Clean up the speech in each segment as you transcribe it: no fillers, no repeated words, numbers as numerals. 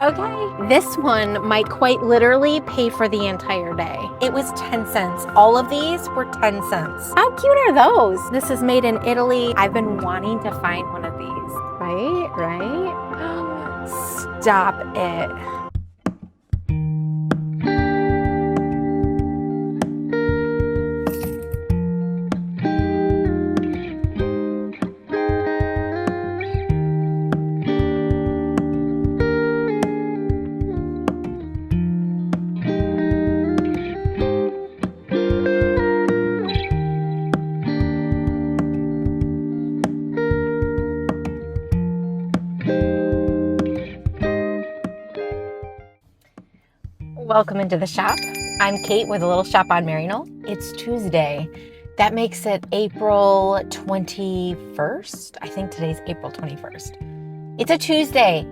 Okay, this one might quite literally pay for the entire day. It was 10 cents. All of these were 10 cents. How cute are those? This is made in Italy. I've been wanting to find one of these. Right? Stop it. Welcome into the shop. I'm Kate with a little shop on Maryknoll. It's Tuesday. That makes it April 21st. I think today's April 21st. It's a Tuesday.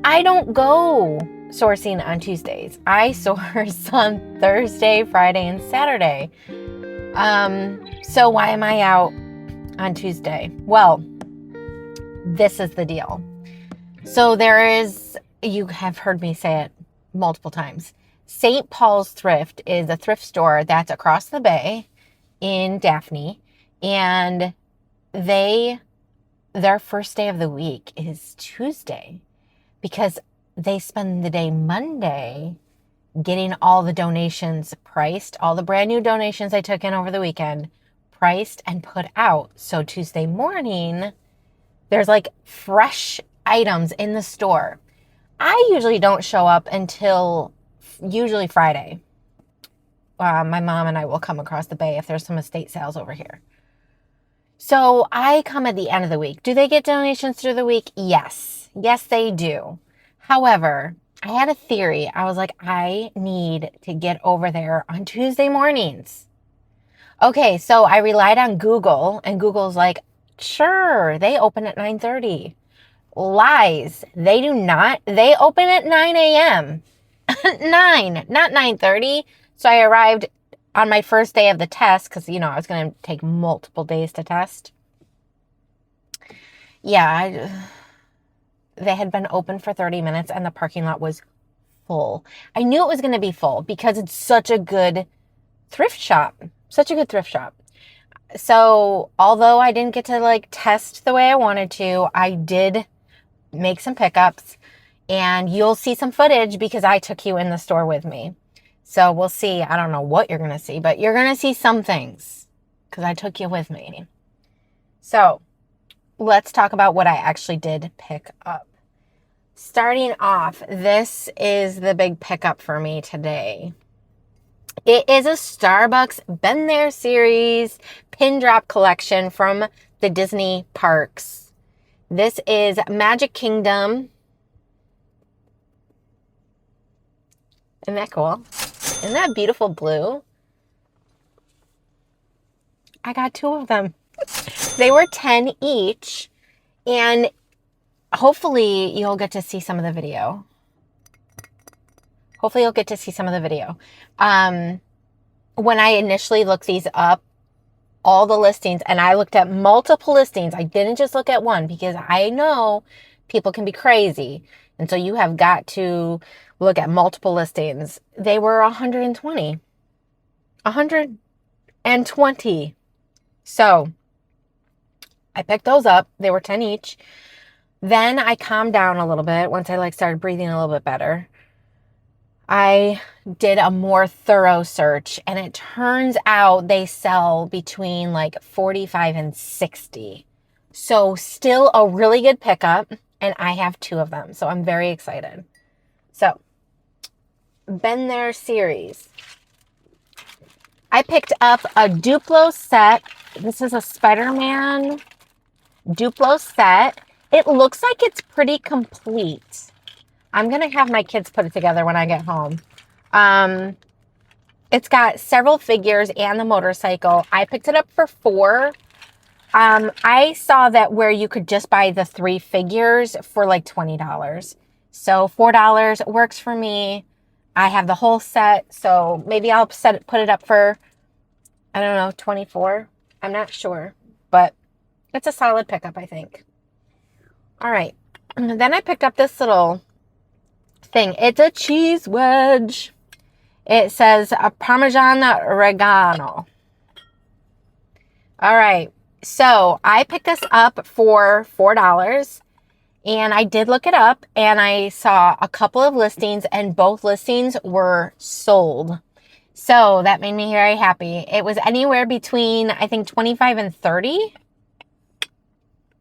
I don't go sourcing on Tuesdays. I source on Thursday, Friday, and Saturday. So why am I out on Tuesday? Well, this is the deal. So you have heard me say it multiple times. St. Paul's Thrift is a thrift store that's across the bay in Daphne, and their first day of the week is Tuesday because they spend the day Monday getting all the donations priced, all the brand new donations I took in over the weekend priced and put out. So Tuesday morning, there's like fresh items in the store. I usually don't show up until usually Friday. My mom and I will come across the bay if there's some estate sales over here. So I come at the end of the week. Do they get donations through the week? Yes. Yes, they do. However, I had a theory. I was like, I need to get over there on Tuesday mornings. Okay, so I relied on Google, and Google's like, sure, they open at 9:30. Lies. They do not. They open at 9 a.m. 9, not 9:30. So I arrived on my first day of the test because, I was going to take multiple days to test. Yeah, they had been open for 30 minutes and the parking lot was full. I knew it was going to be full because it's such a good thrift shop. Such a good thrift shop. So although I didn't get to test the way I wanted to, I did make some pickups. And you'll see some footage because I took you in the store with me. So we'll see. I don't know what you're going to see, but you're going to see some things because I took you with me. So let's talk about what I actually did pick up. Starting off, this is the big pickup for me today. It is a Starbucks Been There series pin drop collection from the Disney parks. This is Magic Kingdom. Isn't that cool? Isn't that beautiful blue? I got 2 of them. They were 10 each, and hopefully you'll get to see some of the video. When I initially looked these up, all the listings, and I looked at multiple listings. I didn't just look at one because I know people can be crazy. And so you have got to look at multiple listings. They were 120. 120. So I picked those up. They were 10 each. Then I calmed down a little bit once I started breathing a little bit better. I did a more thorough search, and it turns out they sell between 45 and 60. So still a really good pickup. And I have 2 of them, so I'm very excited. So, Been There series. I picked up a Duplo set. This is a Spider-Man Duplo set. It looks like it's pretty complete. I'm going to have my kids put it together when I get home. It's got several figures and the motorcycle. I picked it up for $4. I saw that where you could just buy the 3 figures for $20. So $4 works for me. I have the whole set, so maybe I'll put it up for, I don't know, $24. I'm not sure, but it's a solid pickup, I think. All right. Then I picked up this little thing. It's a cheese wedge. It says a Parmesan Reggiano. All right. So I picked this up for $4. And I did look it up, and I saw a couple of listings, and both listings were sold. So that made me very happy. It was anywhere between, I think, 25 and 30.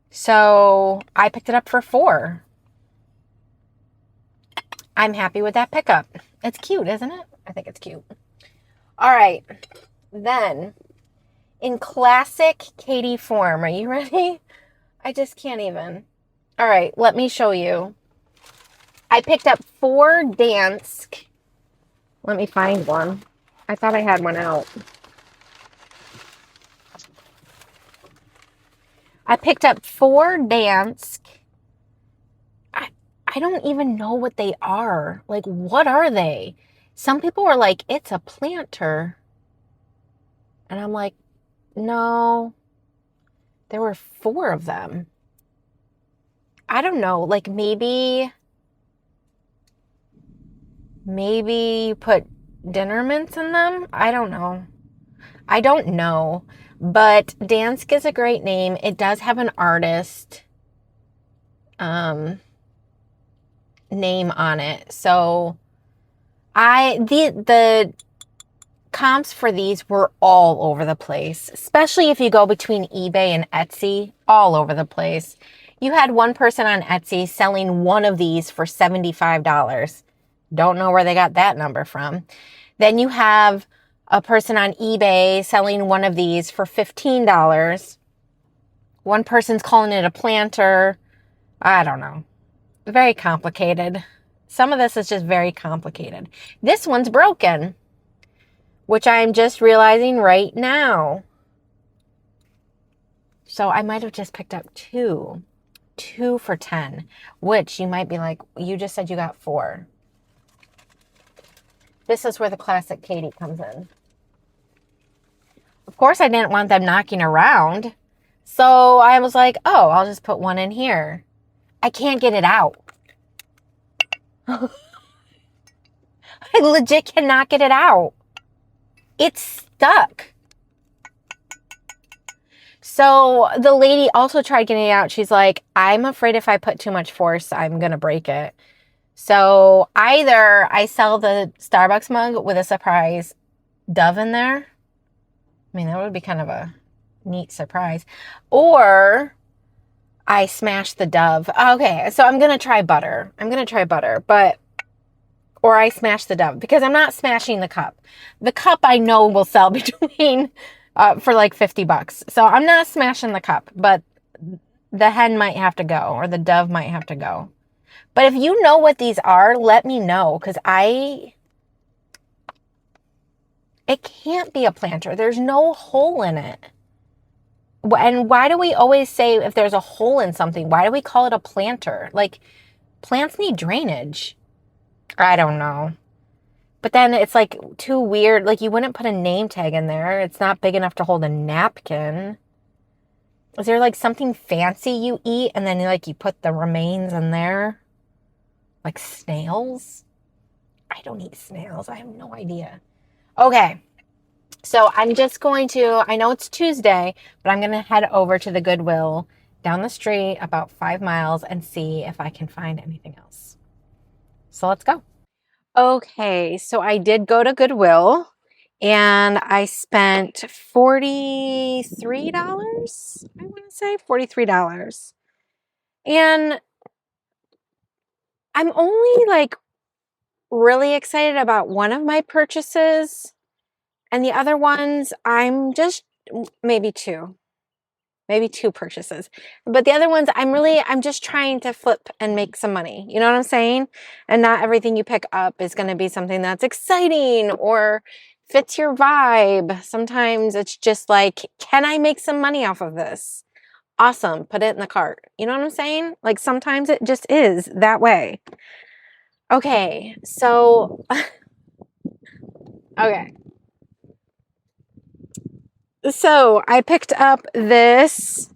So I picked it up for $4. I'm happy with that pickup. It's cute, isn't it? I think it's cute. All right. Then, in classic Katie form, are you ready? I just can't even. All right, let me show you. I picked up 4 Dansk. Let me find one. I thought I had one out. I picked up 4 Dansk. I don't even know what they are. Like, what are they? Some people are like, it's a planter. And I'm like, no. There were 4 of them. I don't know, like maybe you put dinner mints in them? I don't know. But Dansk is a great name. It does have an artist name on it. So the comps for these were all over the place, especially if you go between eBay and Etsy, all over the place. You had one person on Etsy selling one of these for $75. Don't know where they got that number from. Then you have a person on eBay selling one of these for $15. One person's calling it a planter. I don't know. Very complicated. Some of this is just very complicated. This one's broken, which I'm just realizing right now. So I might have just picked up 2 for $10, which you might be like, you just said you got 4. This is where the classic Katie comes in. Of course, I didn't want them knocking around. So I was like, oh, I'll just put one in here. I can't get it out. I legit cannot get it out. It's stuck. So the lady also tried getting it out. She's like, I'm afraid if I put too much force, I'm going to break it. So either I sell the Starbucks mug with a surprise dove in there. I mean, that would be kind of a neat surprise. Or I smash the dove. Okay, so I'm going to try butter. Or I smash the dove because I'm not smashing the cup. The cup I know will sell between for like $50. So I'm not smashing the cup, but the hen might have to go or the dove might have to go. But if you know what these are, let me know because it can't be a planter. There's no hole in it. And why do we always say if there's a hole in something, why do we call it a planter? Like, plants need drainage. I don't know. But then it's like too weird. Like, you wouldn't put a name tag in there. It's not big enough to hold a napkin. Is there like something fancy you eat and then like you put the remains in there? Like snails? I don't eat snails. I have no idea. Okay. So I'm just going to, I know it's Tuesday, but I'm going to head over to the Goodwill down the street about 5 miles and see if I can find anything else. So let's go. Okay, so I did go to Goodwill and I spent $43, I want to say $43. And I'm only like really excited about one of my purchases. And the other ones, I'm just maybe two purchases. But the other ones, I'm just trying to flip and make some money. You know what I'm saying? And not everything you pick up is going to be something that's exciting or fits your vibe. Sometimes it's just like, can I make some money off of this? Awesome. Put it in the cart. You know what I'm saying? Like sometimes it just is that way. Okay. So, okay. So I picked up this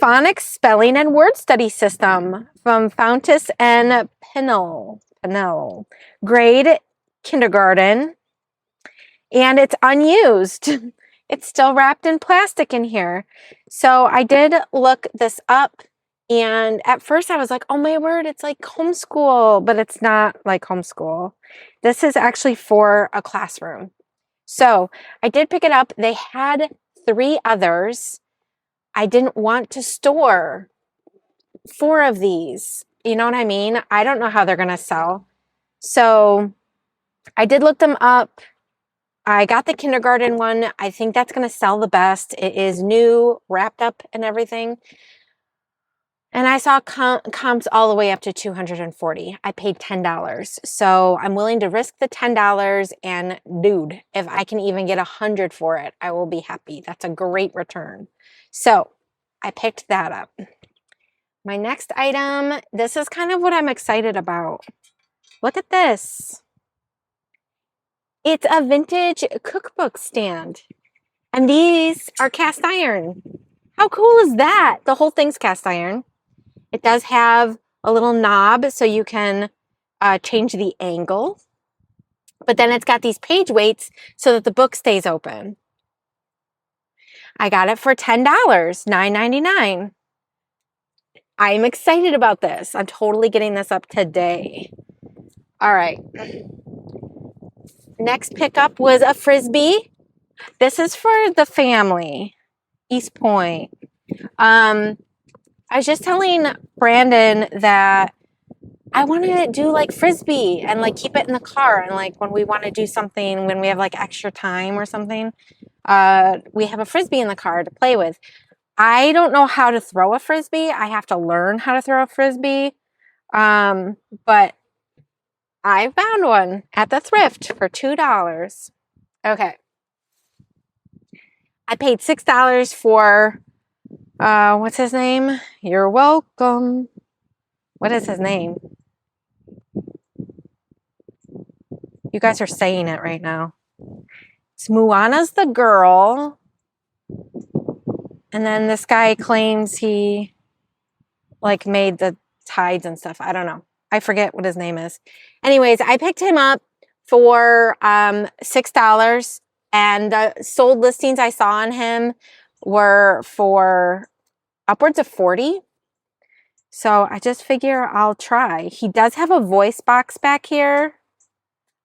phonics spelling and word study system from Fountas and Pinnell. Maryknoll, grade kindergarten, and it's unused. It's still wrapped in plastic in here. So I did look this up, and at first I was like, oh my word, it's like homeschool, but it's not like homeschool. This is actually for a classroom. So I did pick it up. They had 3 others. I didn't want to store 4 of these. You know what I mean? I don't know how they're going to sell. So I did look them up. I got the kindergarten one. I think that's going to sell the best. It is new, wrapped up and everything. And I saw comps all the way up to $240. I paid $10. So I'm willing to risk the $10. And dude, if I can even get $100 for it, I will be happy. That's a great return. So I picked that up. My next item, this is kind of what I'm excited about. Look at this. It's a vintage cookbook stand. And these are cast iron. How cool is that? The whole thing's cast iron. It does have a little knob so you can change the angle. But then it's got these page weights so that the book stays open. I got it for $10, $9.99. I'm excited about this. I'm totally getting this up today. All right. Next pickup was a Frisbee. This is for the family. East Point. I was just telling Brandon that I want to do like Frisbee and like keep it in the car. And like when we want to do something, when we have like extra time or something, we have a Frisbee in the car to play with. I don't know how to throw a Frisbee. I have to learn how to throw a Frisbee. But I found one at the Thrift for $2. Okay. I paid $6 for, what's his name? You're welcome. What is his name? You guys are saying it right now. It's Moana's the girl. And then this guy claims he like made the tides and stuff. I don't know. I forget what his name is. Anyways, I picked him up for $6. And the sold listings I saw on him were for upwards of $40. So I just figure I'll try. He does have a voice box back here.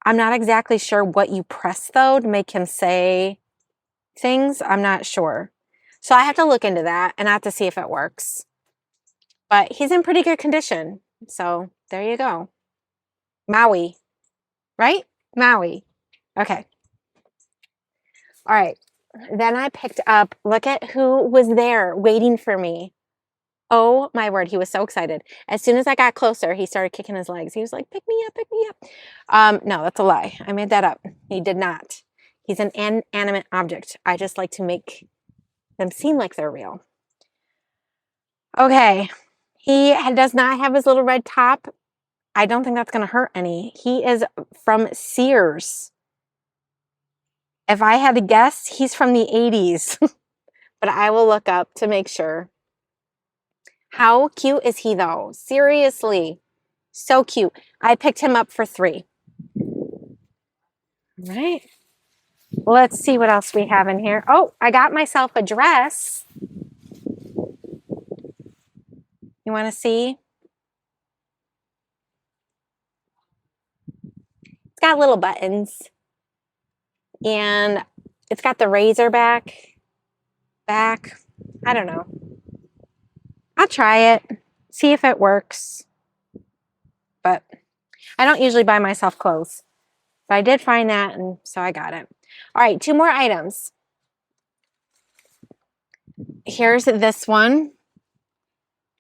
I'm not exactly sure what you press though to make him say things. I'm not sure. So I have to look into that and I have to see if it works. But he's in pretty good condition. So there you go. Maui, right? Maui. Okay. All right. Then I picked up, look at who was there waiting for me. Oh my word, he was so excited. As soon as I got closer, he started kicking his legs. He was like, pick me up, pick me up. No, that's a lie. I made that up. He did not. He's an inanimate object. I just like to make them seem like they're real. Okay. He does not have his little red top. I don't think that's going to hurt any. He is from Sears. If I had to guess, he's from the 80s. But I will look up to make sure. How cute is he though? Seriously. So cute. I picked him up for $3. All right. Let's see what else we have in here. Oh, I got myself a dress. You want to see? It's got little buttons. And it's got the razor back. I don't know. I'll try it. See if it works. But I don't usually buy myself clothes. But I did find that, and so I got it. All right, 2 more items. Here's this one.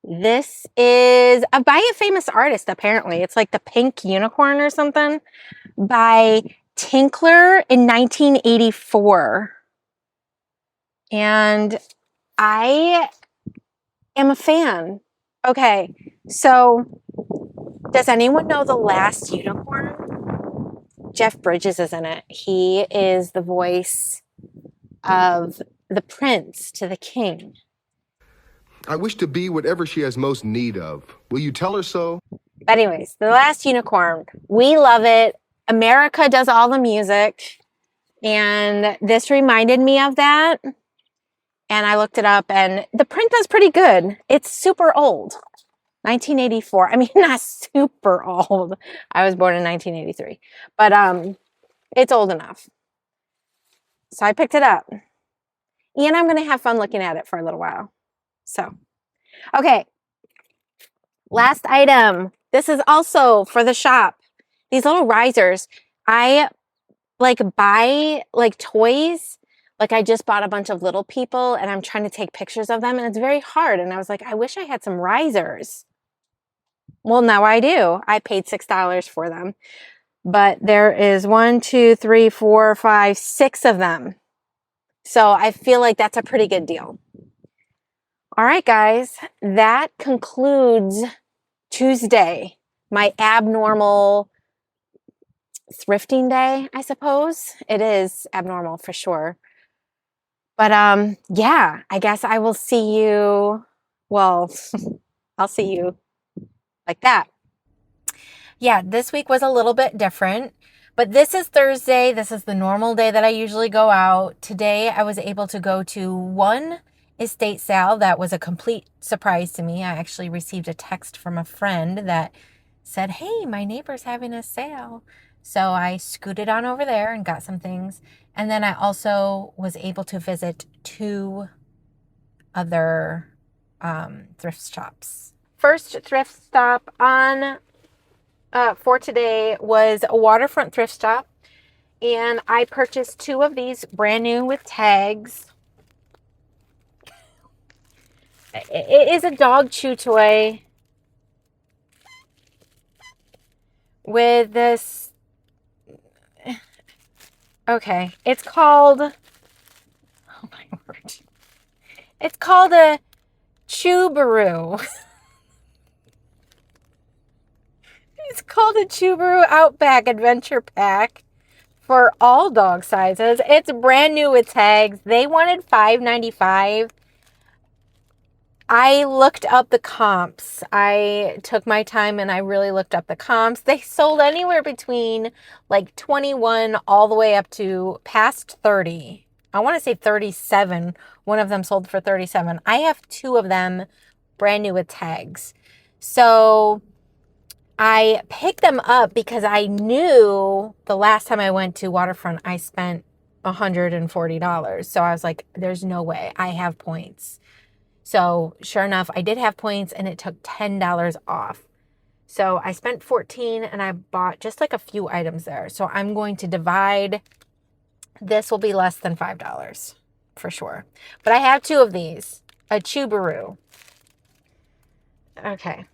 This is by a famous artist, apparently. It's like the Pink Unicorn or something by Tinkler in 1984. And I am a fan. Okay, so does anyone know The Last Unicorn? Jeff Bridges is in it. He is the voice of the prince to the king. I wish to be whatever she has most need of. Will you tell her so? But anyways, the last unicorn. We love it. America does all the music. And this reminded me of that. And I looked it up and the print is pretty good. It's super old. 1984. I mean, not super old. I was born in 1983. But it's old enough. So I picked it up. And I'm going to have fun looking at it for a little while. So, okay. Last item. This is also for the shop. These little risers. I like buy like toys. Like I just bought a bunch of little people and I'm trying to take pictures of them and it's very hard. And I was like, I wish I had some risers. Well, now I do. I paid $6 for them. But there is 1, 2, 3, 4, 5, 6 of them. So I feel like that's a pretty good deal. All right, guys, that concludes Tuesday, my abnormal thrifting day, I suppose. It is abnormal for sure. But yeah, I guess I will see you. Well, I'll see you like that. Yeah, this week was a little bit different, but this is Thursday. This is the normal day that I usually go out. Today, I was able to go to one estate sale that was a complete surprise to me. I actually received a text from a friend that said, hey, my neighbor's having a sale. So I scooted on over there and got some things. And then I also was able to visit 2 other thrift shops. First thrift stop on for today was a waterfront thrift shop, and I purchased 2 of these brand new with tags. It is a dog chew toy with this. Okay, it's called, oh my word, it's called a Chew-Baroo. It's called a Chew-Baroo Outback Adventure Pack for all dog sizes. It's brand new with tags. They wanted $5.95. I looked up the comps. I took my time and I really looked up the comps. They sold anywhere between like 21 all the way up to past 30. I want to say 37. One of them sold for 37. I have 2 of them brand new with tags. So I picked them up because I knew the last time I went to Waterfront, I spent $140. So I was like, there's no way. I have points. So sure enough, I did have points and it took $10 off. So I spent $14 and I bought just like a few items there. So I'm going to divide. This will be less than $5 for sure. But I have 2 of these. A Chew-Baroo. Okay.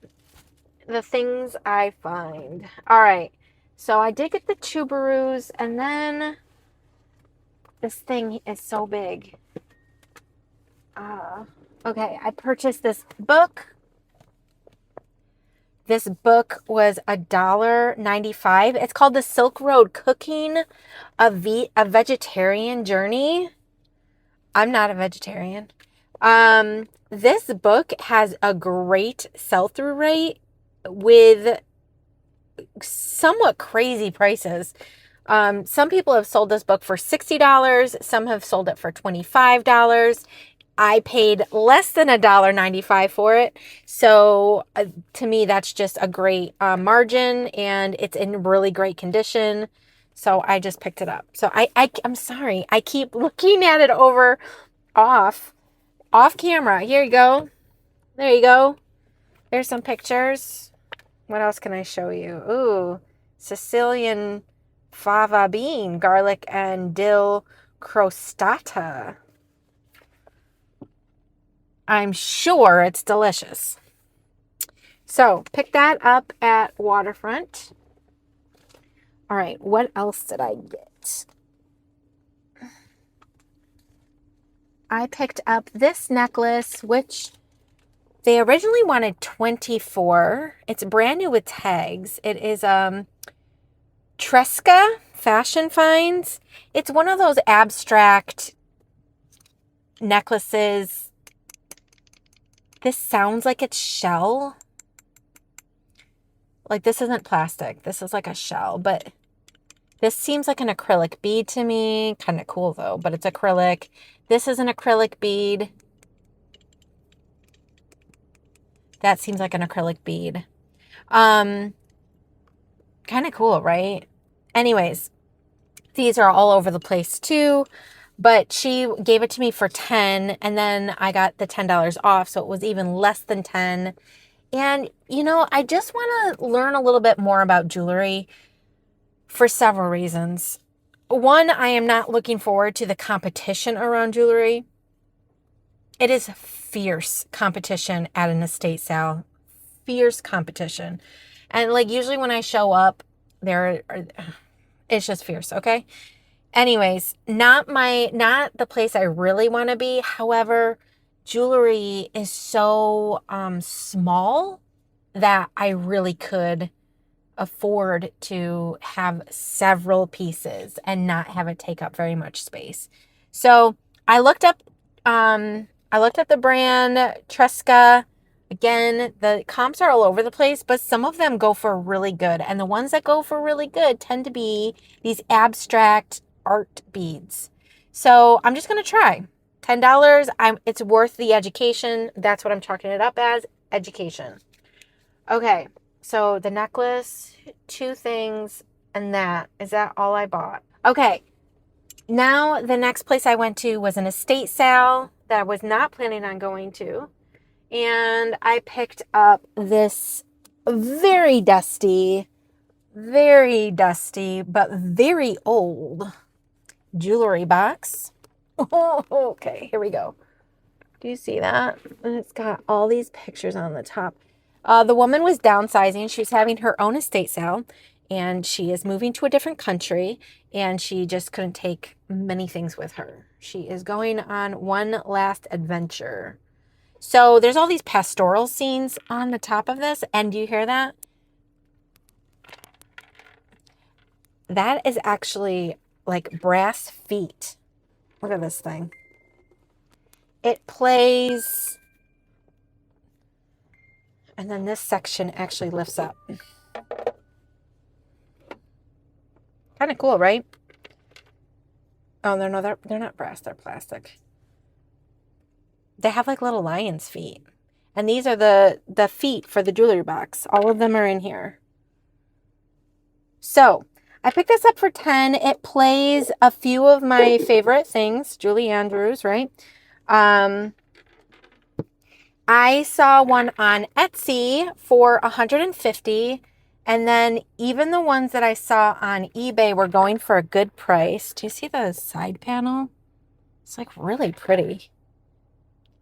The things I find. All right. So I did get the Chew-Baroos, and then this thing is so big. Okay, I purchased this book. This book was $1.95. It's called The Silk Road Cooking, a Vegetarian Journey. I'm not a vegetarian. This book has a great sell-through rate with somewhat crazy prices. Some people have sold this book for $60. Some have sold it for $25. I paid less than $1.95 for it. So to me, that's just a great margin, and it's in really great condition. So I just picked it up. So I'm sorry. I keep looking at it off camera. Here you go. There you go. There's some pictures. What else can I show you? Ooh, Sicilian fava bean, garlic and dill crostata. I'm sure it's delicious. So pick that up at Waterfront. All right, what else did I get? I picked up this necklace, which they originally wanted $24. It's brand new with tags. It is Tresca Fashion Finds. It's one of those abstract necklaces. This sounds like it's shell. Like, this isn't plastic. This is like a shell, but this seems like an acrylic bead to me. Kind of cool though, but it's acrylic. This is an acrylic bead. That seems like an acrylic bead. Kind of cool, right? Anyways, these are all over the place too, but she gave it to me for 10 and then I got the $10 off, so it was even less than 10. And, you know, I just want to learn a little bit more about jewelry for several reasons. One, I am not looking forward to the competition around jewelry. It is fierce competition at an estate sale. Fierce competition. And like usually when I show up, it's just fierce, okay? Anyways, not the place I really want to be. However, jewelry is so small that I really could afford to have several pieces and not have it take up very much space. So I looked up the brand Tresca. Again, the comps are all over the place, but some of them go for really good. And the ones that go for really good tend to be these abstract art beads. So I'm just going to try. $10. It's worth the education. That's what I'm chalking it up as, education. Okay. So the necklace, 2 things, and is that all I bought? Okay. Now the next place I went to was an estate sale that I was not planning on going to. And I picked up this very dusty, but very old jewelry box. Oh, okay, here we go. Do you see that? And it's got all these pictures on the top. The woman was downsizing. She was having her own estate sale, and she is moving to a different country, and she just couldn't take many things with her. She is going on one last adventure. So there's all these pastoral scenes on the top of this. And do you hear that? That is actually like brass feet. Look at this thing. It plays. And then this section actually lifts up. Kind of cool, right? Oh, they're not brass. They're plastic. They have like little lion's feet. And these are the feet for the jewelry box. All of them are in here. So I picked this up for 10. It plays a few of my favorite things. Julie Andrews, right? I saw one on Etsy for $150. And then even the ones that I saw on eBay were going for a good price. Do you see the side panel? It's like really pretty.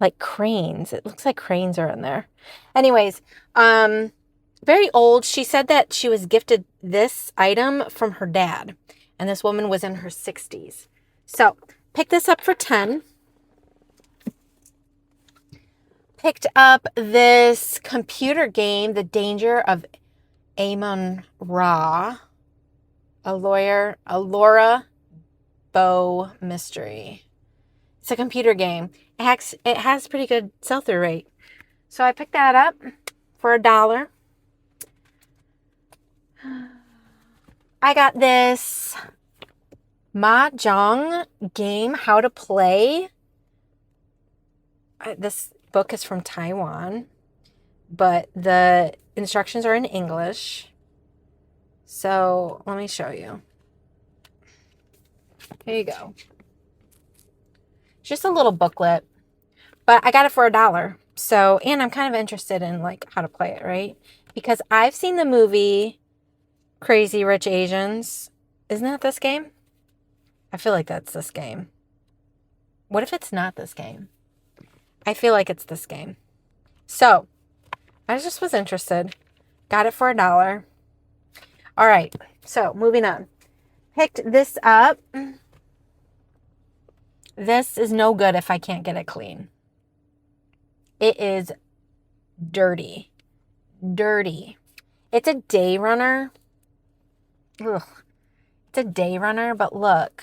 Like cranes. It looks like cranes are in there. Anyways, very old. She said that she was gifted this item from her dad. And this woman was in her 60s. So, picked this up for 10. Picked up this computer game, The Danger of Amon Ra. A Laura Bow mystery. It's a computer game. It has pretty good sell-through rate. So I picked that up for $1. I got this Mahjong game, How to Play. This book is from Taiwan, but the instructions are in English. So let me show you. Here you go. Just a little booklet, but I got it for $1. So, and I'm kind of interested in like how to play it, right? Because I've seen the movie Crazy Rich Asians. Isn't that this game? I feel like that's this game. What if it's not this game? I feel like it's this game. So, I just was interested. Got it for $1. All right. So, moving on. Picked this up. This is no good if I can't get it clean. It is dirty. Dirty. It's a day runner. Ugh. It's a day runner, but look.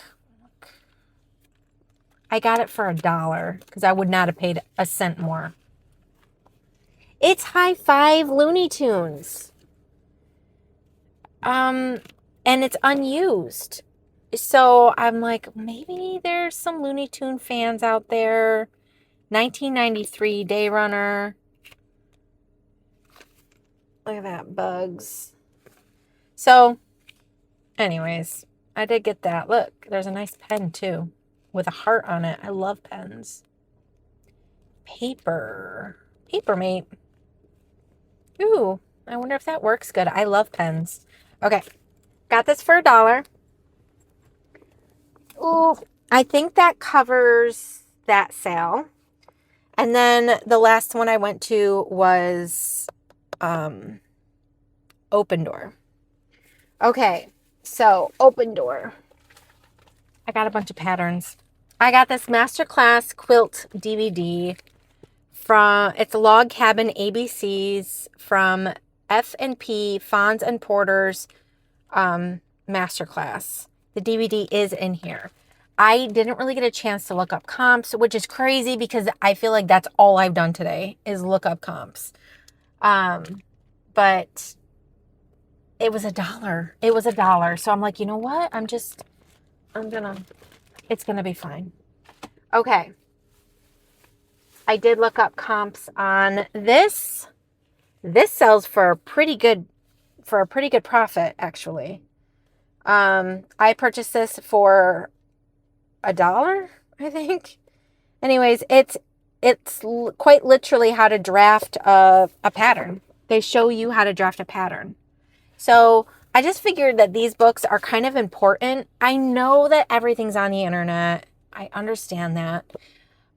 I got it for $1 because I would not have paid a cent more. It's High Five Looney Tunes. And it's unused. So I'm like, maybe there's some Looney Tune fans out there. 1993 Day Runner. Look at that, bugs. So, anyways, I did get that. Look, there's a nice pen too with a heart on it. I love pens. Paper. Papermate. Ooh, I wonder if that works good. I love pens. Okay, got this for $1. Ooh, I think that covers that sale. And then the last one I went to was Open Door. Okay, so Open Door. I got a bunch of patterns. I got this Masterclass Quilt DVD from, it's Log Cabin ABCs from F&P Fawns and Porter's Masterclass. The DVD is in here. I didn't really get a chance to look up comps, which is crazy because I feel like that's all I've done today is look up comps. But it was $1. It was $1. So I'm like, you know what? It's gonna be fine. Okay. I did look up comps on this. This sells for a pretty good profit, actually. I purchased this for $1, I think. Anyways, it's quite literally how to draft a pattern. They show you how to draft a pattern. So I just figured that these books are kind of important. I know that everything's on the internet. I understand that.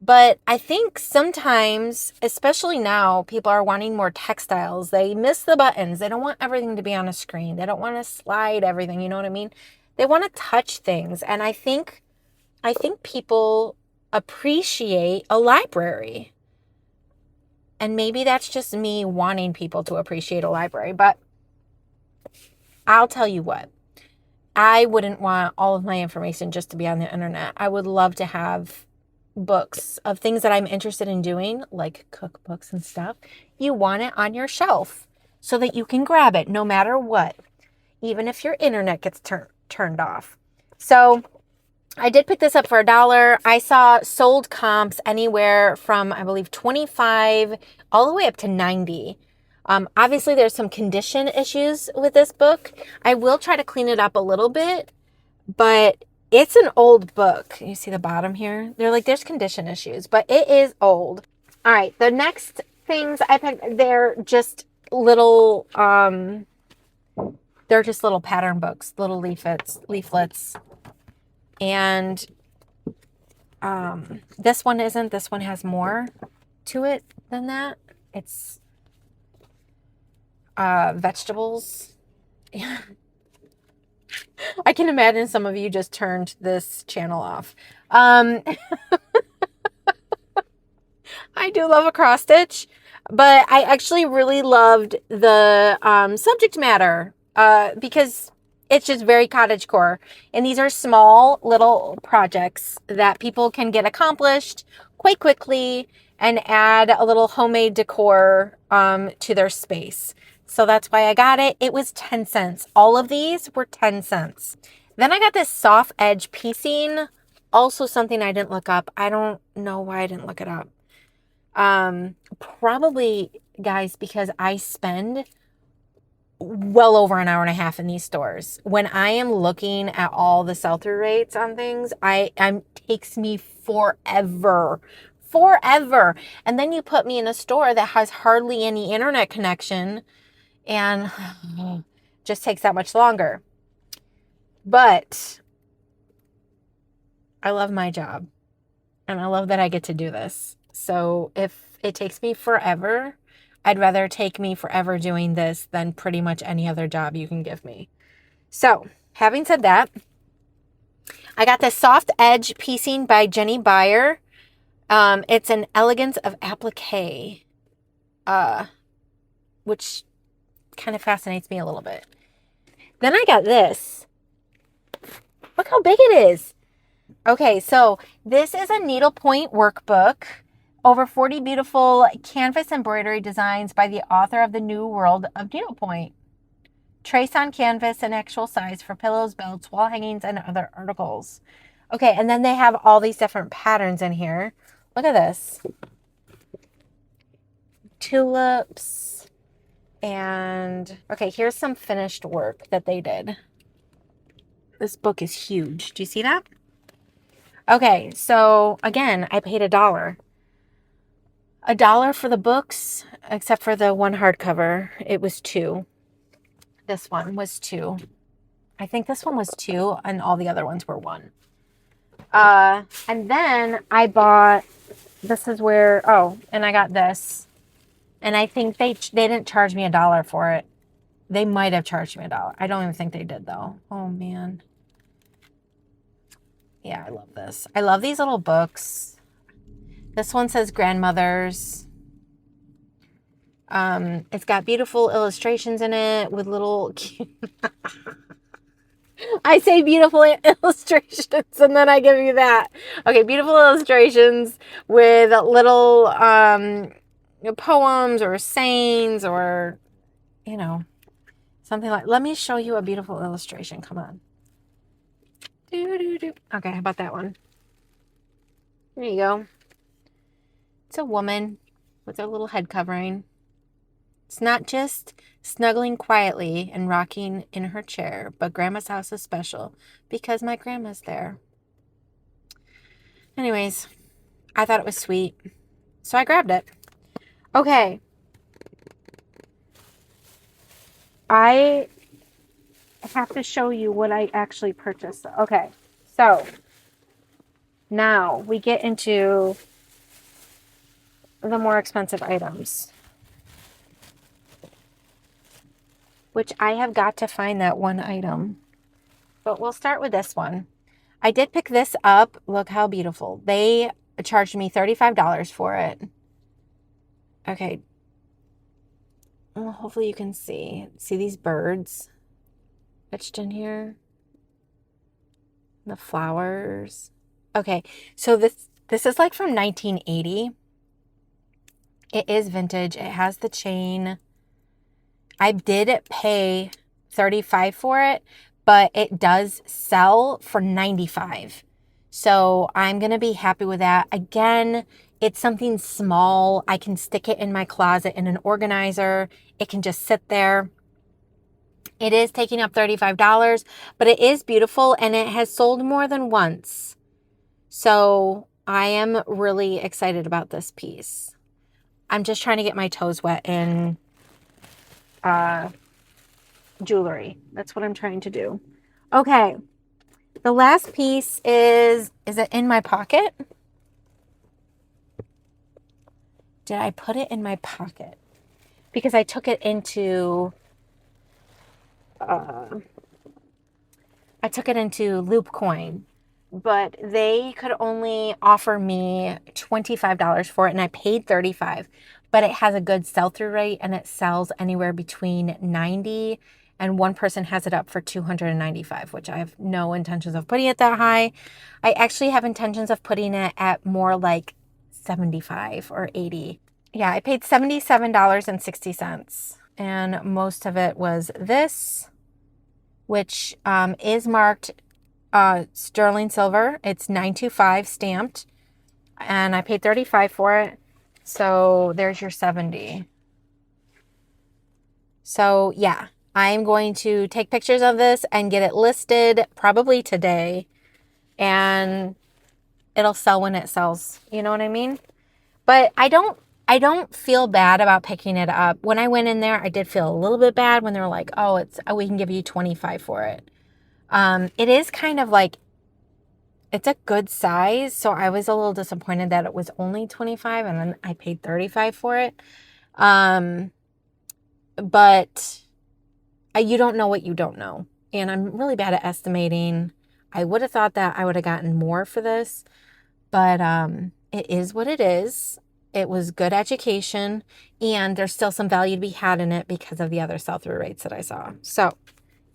But I think sometimes, especially now, people are wanting more textiles. They miss the buttons. They don't want everything to be on a screen. They don't want to slide everything. You know what I mean? They want to touch things. And I think people appreciate a library. And maybe that's just me wanting people to appreciate a library. But I'll tell you what. I wouldn't want all of my information just to be on the internet. I would love to have books of things that I'm interested in doing, like cookbooks and stuff. You want it on your shelf so that you can grab it no matter what, even if your internet gets turned off. So I did pick this up for $1. I saw sold comps anywhere from, I believe, 25 all the way up to 90. Obviously, there's some condition issues with this book. I will try to clean it up a little bit, but it's an old book. You see the bottom here? They're like, there's condition issues, but it is old. All right, the next things I picked, they're just little pattern books, little leaflets. And this one isn't. This one has more to it than that. It's vegetables. I can imagine some of you just turned this channel off. I do love a cross stitch, but I actually really loved the subject matter because it's just very cottagecore. And these are small little projects that people can get accomplished quite quickly and add a little homemade decor to their space. So that's why I got it. It was 10 cents. All of these were 10 cents. Then I got this soft edge piecing. Also something I didn't look up. I don't know why I didn't look it up. Probably, guys, because I spend well over an hour and a half in these stores. When I am looking at all the sell-through rates on things, it takes me forever. And then you put me in a store that has hardly any internet connection and just takes that much longer. But I love my job and I love that I get to do this. So if it takes me forever, I'd rather take me forever doing this than pretty much any other job you can give me. So having said that, I got this soft edge piecing by Jenny Beyer. It's an elegance of applique, which kind of fascinates me a little bit. Then I got this. Look how big it is. Okay, so this is a needlepoint workbook. Over 40 beautiful canvas embroidery designs by the author of The New World of Needlepoint. Trace on canvas and actual size for pillows, belts, wall hangings, and other articles. Okay, and then they have all these different patterns in here. Look at this. Tulips. And, okay, here's some finished work that they did. This book is huge. Do you see that? Okay, so, again, I paid $1. $1 for the books, except for the one hardcover. It was $2. This one was $2. I think this one was $2, and all the other ones were $1. And then I bought, this is where, oh, and I got this. And I think they didn't charge me $1 for it. They might have charged me $1. I don't even think they did, though. Oh, man. Yeah, I love this. I love these little books. This one says Grandmothers. It's got beautiful illustrations in it with little... I say beautiful illustrations and then I give you that. Okay, beautiful illustrations with little poems or sayings or, you know, something like... Let me show you a beautiful illustration. Come on. Okay, how about that one? There you go. It's a woman with a little head covering. It's not just snuggling quietly and rocking in her chair, but Grandma's house is special because my grandma's there. Anyways, I thought it was sweet, so I grabbed it. Okay. I have to show you what I actually purchased. Okay, so now we get into the more expensive items, which I have got to find that one item. But we'll start with this one. I did pick this up. Look how beautiful. They charged me $35 for it. Okay. Well, hopefully you can see. See these birds etched in here? The flowers. Okay, so this is like from 1980. It is vintage. It has the chain. I did pay $35 for it, but it does sell for $95. So I'm going to be happy with that. Again, it's something small. I can stick it in my closet in an organizer. It can just sit there. It is taking up $35, but it is beautiful and it has sold more than once. So I am really excited about this piece. I'm just trying to get my toes wet in jewelry. That's what I'm trying to do. Okay. The last piece is it in my pocket? Did I put it in my pocket? Because I took it into Loop Coin, but they could only offer me $25 for it, and I paid $35. But it has a good sell-through rate, and it sells anywhere between $90, and one person has it up for $295, which I have no intentions of putting it that high. I actually have intentions of putting it at more like $75 or $80. Yeah, I paid $77.60, and most of it was this, which is marked sterling silver. It's 925 stamped, and I paid $35 for it. So there's your 70. So yeah, I'm going to take pictures of this and get it listed probably today, and it'll sell when it sells. You know what I mean? But I don't feel bad about picking it up. When I went in there, I did feel a little bit bad when they were like, oh, we can give you $25 for it. It is kind of like, it's a good size. So I was a little disappointed that it was only $25 and then I paid $35 for it. But you don't know what you don't know. And I'm really bad at estimating. I would have thought that I would have gotten more for this, but it is what it is. It was good education, and there's still some value to be had in it because of the other sell-through rates that I saw. So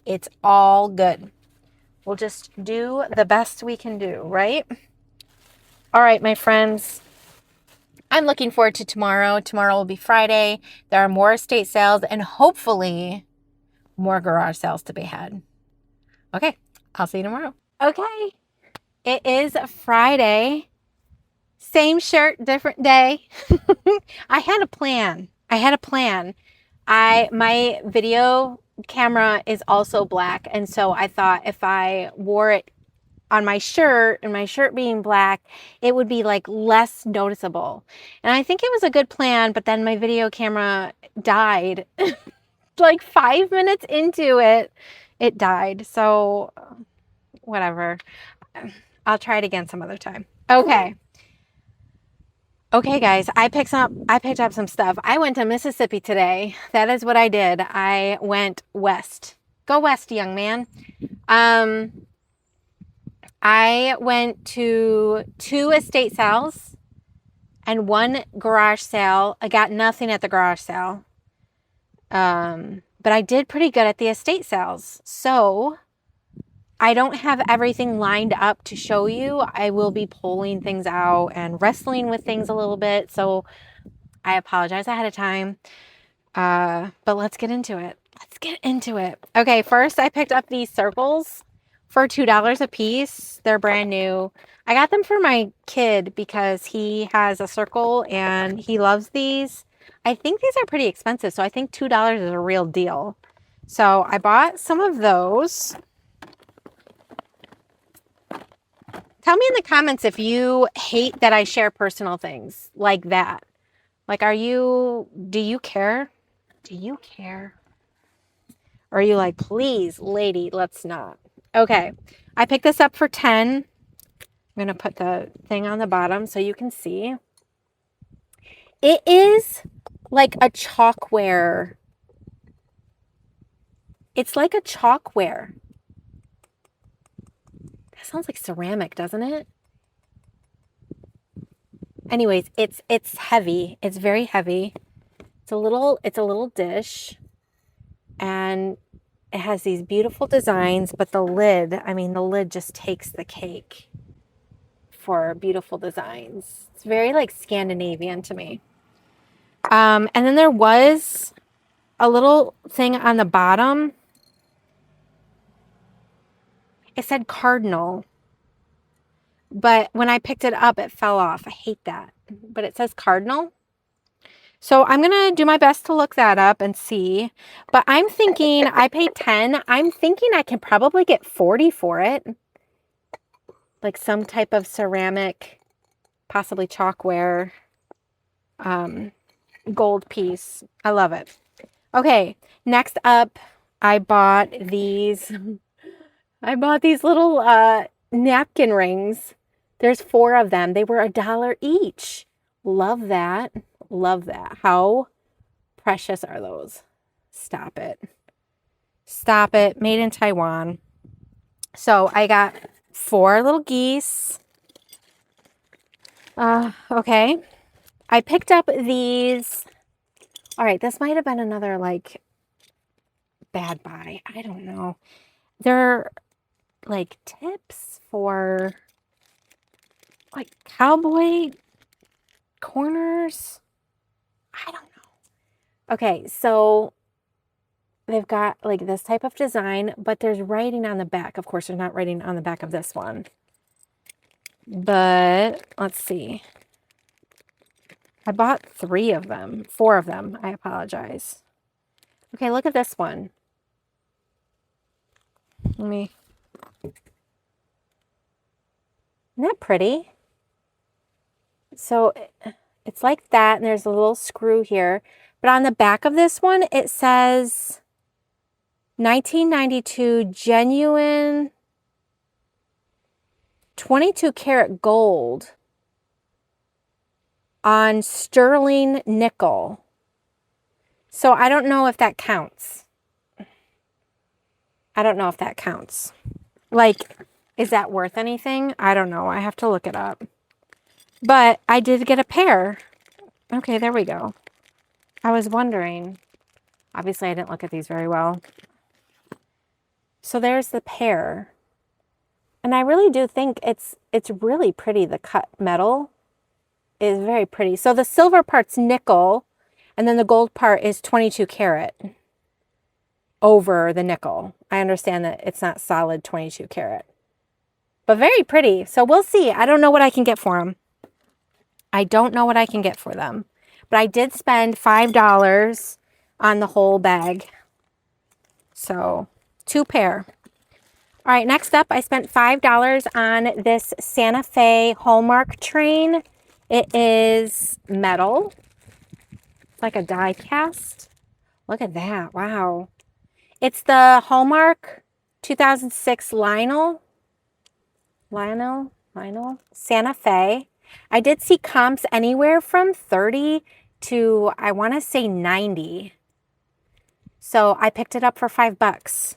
it's all good. We'll just do the best we can do, right? All right, my friends. I'm looking forward to tomorrow. Tomorrow will be Friday. There are more estate sales, and hopefully more garage sales to be had. Okay, I'll see you tomorrow. Okay, it is Friday. Same shirt, different day. I had a plan. My video camera is also black, and so I thought if I wore it on my shirt, and my shirt being black, it would be like less noticeable. And I think it was a good plan, but then my video camera died. Like 5 minutes into it, it died. So whatever. I'll try it again some other time. Okay. Okay, guys, I picked up some stuff. I went to Mississippi today. That is what I did. I went west. Go west, young man. I went to 2 estate sales and 1 garage sale. I got nothing at the garage sale. But I did pretty good at the estate sales. So I don't have everything lined up to show you. I will be pulling things out and wrestling with things a little bit. So I apologize ahead of time. But let's get into it. Okay, first I picked up these circles for $2 a piece. They're brand new. I got them for my kid because he has a circle and he loves these. I think these are pretty expensive, so I think $2 is a real deal. So I bought some of those. Tell me in the comments if you hate that I share personal things like that. Like, do you care? Do you care? Or are you like, please, lady, let's not. Okay, I picked this up for 10. I'm going to put the thing on the bottom so you can see. It is like a chalkware. It's like a chalkware. That sounds like ceramic, doesn't it? Anyways, it's heavy. It's very heavy. It's a little dish, and it has these beautiful designs, but the lid just takes the cake for beautiful designs. It's very like Scandinavian to me. And then there was a little thing on the bottom. It said cardinal, but when I picked it up, it fell off. I hate that, but it says cardinal. So I'm going to do my best to look that up and see, but I'm thinking I paid 10. I'm thinking I can probably get 40 for it. Like some type of ceramic, possibly chalkware, gold piece. I love it. Okay, next up, I bought these little napkin rings. There's 4 of them. They were $1 each. Love that. Love that. How precious are those? Stop it. Stop it. Made in Taiwan. So I got 4 little geese. Okay. I picked up these. All right, this might have been another like bad buy. I don't know. They're like tips for like cowboy corners. I don't know. Okay, so they've got like this type of design, but there's writing on the back. Of course, there's not writing on the back of this one. But let's see. I bought 4 of them. I apologize. Okay, look at this one. Isn't that pretty? So it's like that, and there's a little screw here. But on the back of this one, it says 1992 genuine 22 karat gold on sterling nickel. So I don't know if that counts. Like, is that worth anything? I don't know. I have to look it up. But I did get a pair. Okay, there we go. I was wondering. Obviously, I didn't look at these very well. So there's the pair. And I really do think it's really pretty. The cut metal is very pretty. So the silver part's nickel, and then the gold part is 22 karat. over the nickel. I understand that it's not solid 22 karat, but very pretty. So we'll see. I don't know what I can get for them. I don't know what I can get for them, but I did spend $5 on the whole bag. So 2 pair. All right, next up, I spent $5 on this Santa Fe Hallmark train. It is metal. It's like a die cast. Look at that. Wow. It's the Hallmark 2006 Lionel Santa Fe. I did see comps anywhere from 30 to, I want to say 90. So I picked it up for $5.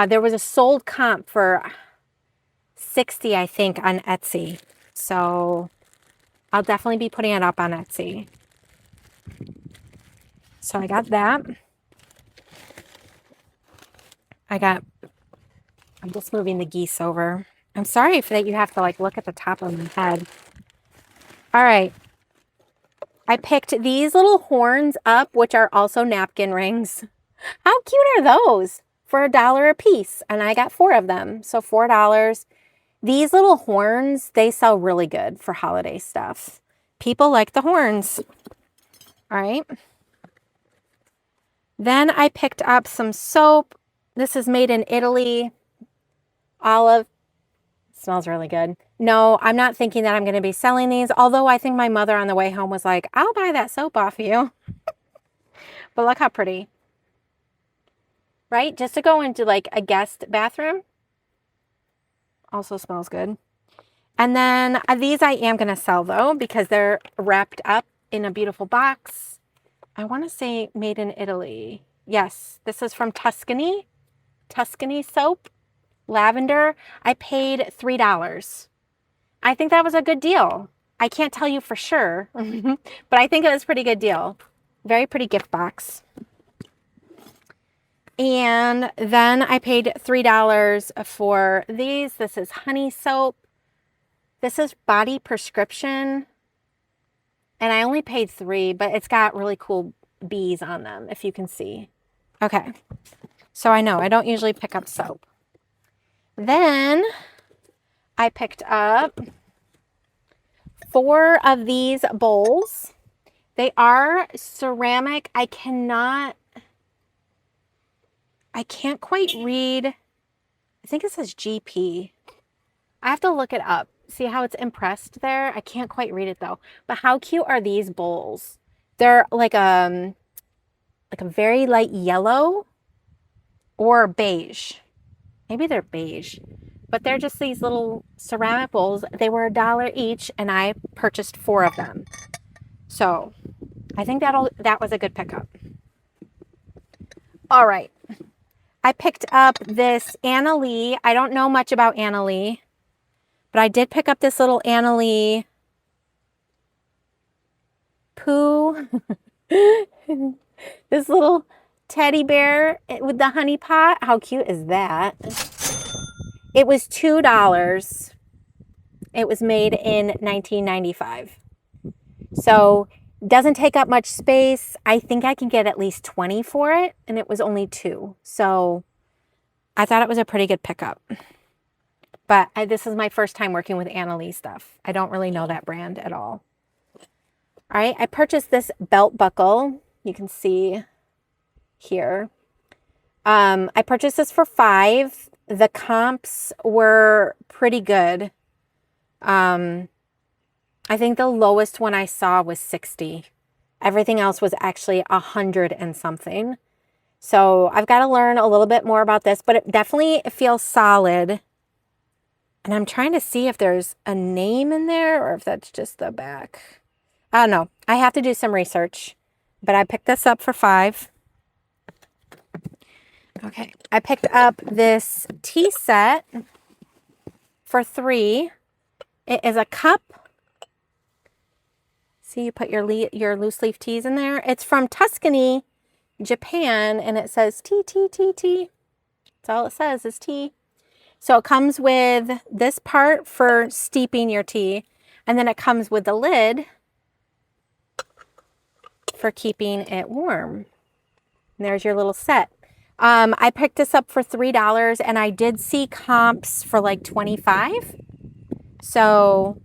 There was a sold comp for 60, I think, on Etsy. So I'll definitely be putting it up on Etsy. So I got that. I'm just moving the geese over. I'm sorry that you have to like look at the top of my head. All right. I picked these little horns up, which are also napkin rings. How cute are those? For $1 a piece, and I got 4 of them, so $4. These little horns, they sell really good for holiday stuff. People like the horns. All right. Then I picked up some soap. This is made in Italy. Olive. Smells really good. No, I'm not thinking that I'm going to be selling these, although I think my mother on the way home was like, I'll buy that soap off you. But look how pretty. Right? Just to go into like a guest bathroom. Also smells good. And then these I am going to sell though, because they're wrapped up in a beautiful box. I want to say made in Italy. Yes, this is from Tuscany. Tuscany soap. Lavender. I paid $3. I think that was a good deal. I can't tell you for sure, but I think it was a pretty good deal. Very pretty gift box. And then I paid $3 for these. This is honey soap. This is body prescription. And I only paid $3, but it's got really cool bees on them, if you can see. Okay. So I know I don't usually pick up soap. Then I picked up 4 of these bowls. They are ceramic. I can't quite read. I think it says GP. I have to look it up. See how it's impressed there? I can't quite read it though. But how cute are these bowls? They're like a very light yellow or beige. Maybe they're beige. But they're just these little ceramic bowls. They were $1 each, and I purchased 4 of them. So I think that was a good pickup. All right. I picked up this Anna Lee. I don't know much about Anna Lee, but I did pick up this little Anna Lee poo. This little teddy bear with the honey pot. How cute is that? It was $2. It was made in 1995. So doesn't take up much space. I think I can get at least 20 for it, and it was only 2. So I thought it was a pretty good pickup. But this is my first time working with Anna Lee stuff. I don't really know that brand at all. All right, I purchased this belt buckle. You can see here. I purchased this for $5. The comps were pretty good. I think the lowest one I saw was 60. Everything else was actually 100 and something. So I've got to learn a little bit more about this, but it definitely feels solid. And I'm trying to see if there's a name in there or if that's just the back. I don't know. I have to do some research, but I picked this up for $5. Okay. I picked up this tea set for $3. It is a cup. See, you put your loose leaf teas in there. It's from Tuscany, Japan, and it says tea, tea, tea, tea. That's all it says is tea. So it comes with this part for steeping your tea, and then it comes with the lid for keeping it warm. And there's your little set. I picked this up for $3 and I did see comps for like 25. So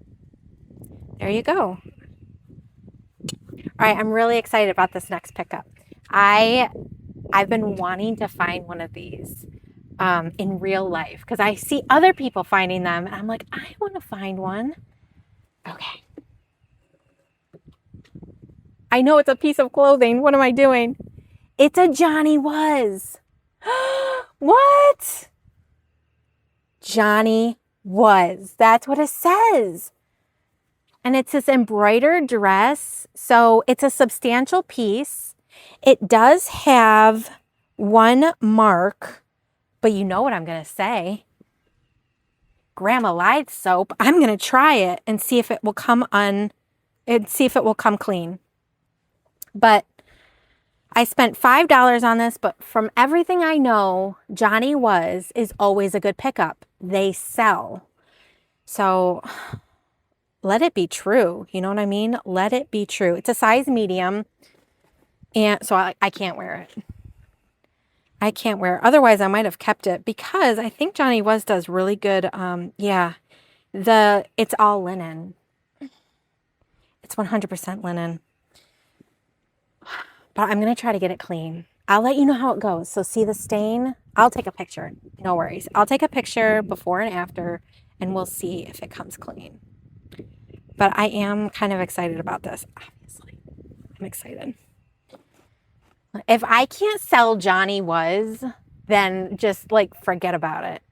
there you go. All right, I'm really excited about this next pickup. I've been wanting to find one of these in real life because I see other people finding them and I'm like, I want to find one. Okay. I know it's a piece of clothing. What am I doing? It's a Johnny Was. What? Johnny Was. That's what it says. And it's this embroidered dress. So it's a substantial piece. It does have one mark, but you know what I'm going to say. Grandma lied soap. I'm going to try it and see if it will come clean. But I spent $5 on this, but from everything I know, Johnny Was is always a good pickup. They sell. So let it be true. You know what I mean? Let it be true. It's a size medium. And so I can't wear it. I can't wear it. Otherwise, I might have kept it because I think Johnny Was does really good. Yeah, it's all linen. It's 100% linen. But I'm going to try to get it clean. I'll let you know how it goes. So see the stain? I'll take a picture. No worries. I'll take a picture before and after, and we'll see if it comes clean. But I am kind of excited about this, obviously. I'm excited. If I can't sell Johnny Was, then just like forget about it.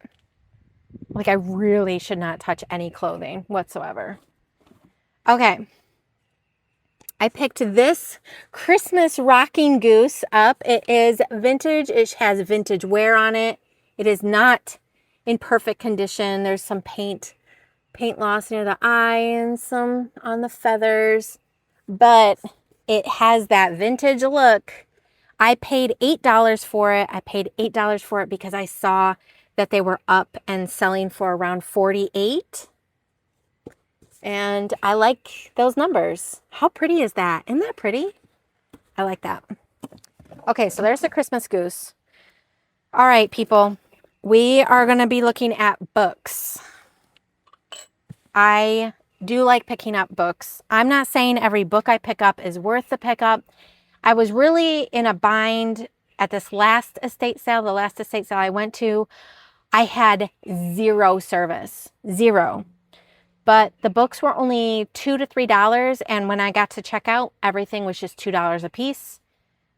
Like I really should not touch any clothing whatsoever. Okay. I picked this Christmas rocking goose up. It is vintage. It has vintage wear on it. It is not in perfect condition. There's some paint loss near the eye and some on the feathers, but it has that vintage look. I paid $8 for it. I paid $8 for it because I saw that they were up and selling for around $48. And I like those numbers. How pretty is that? Isn't that pretty? I like that. Okay, so there's the Christmas goose. All right, people. We are going to be looking at books. I do like picking up books. I'm not saying every book I pick up is worth the pickup. I was really in a bind at this last estate sale, the last estate sale I went to. I had zero service. Zero. But the books were only $2 to $3, and when I got to checkout, everything was just $2 a piece.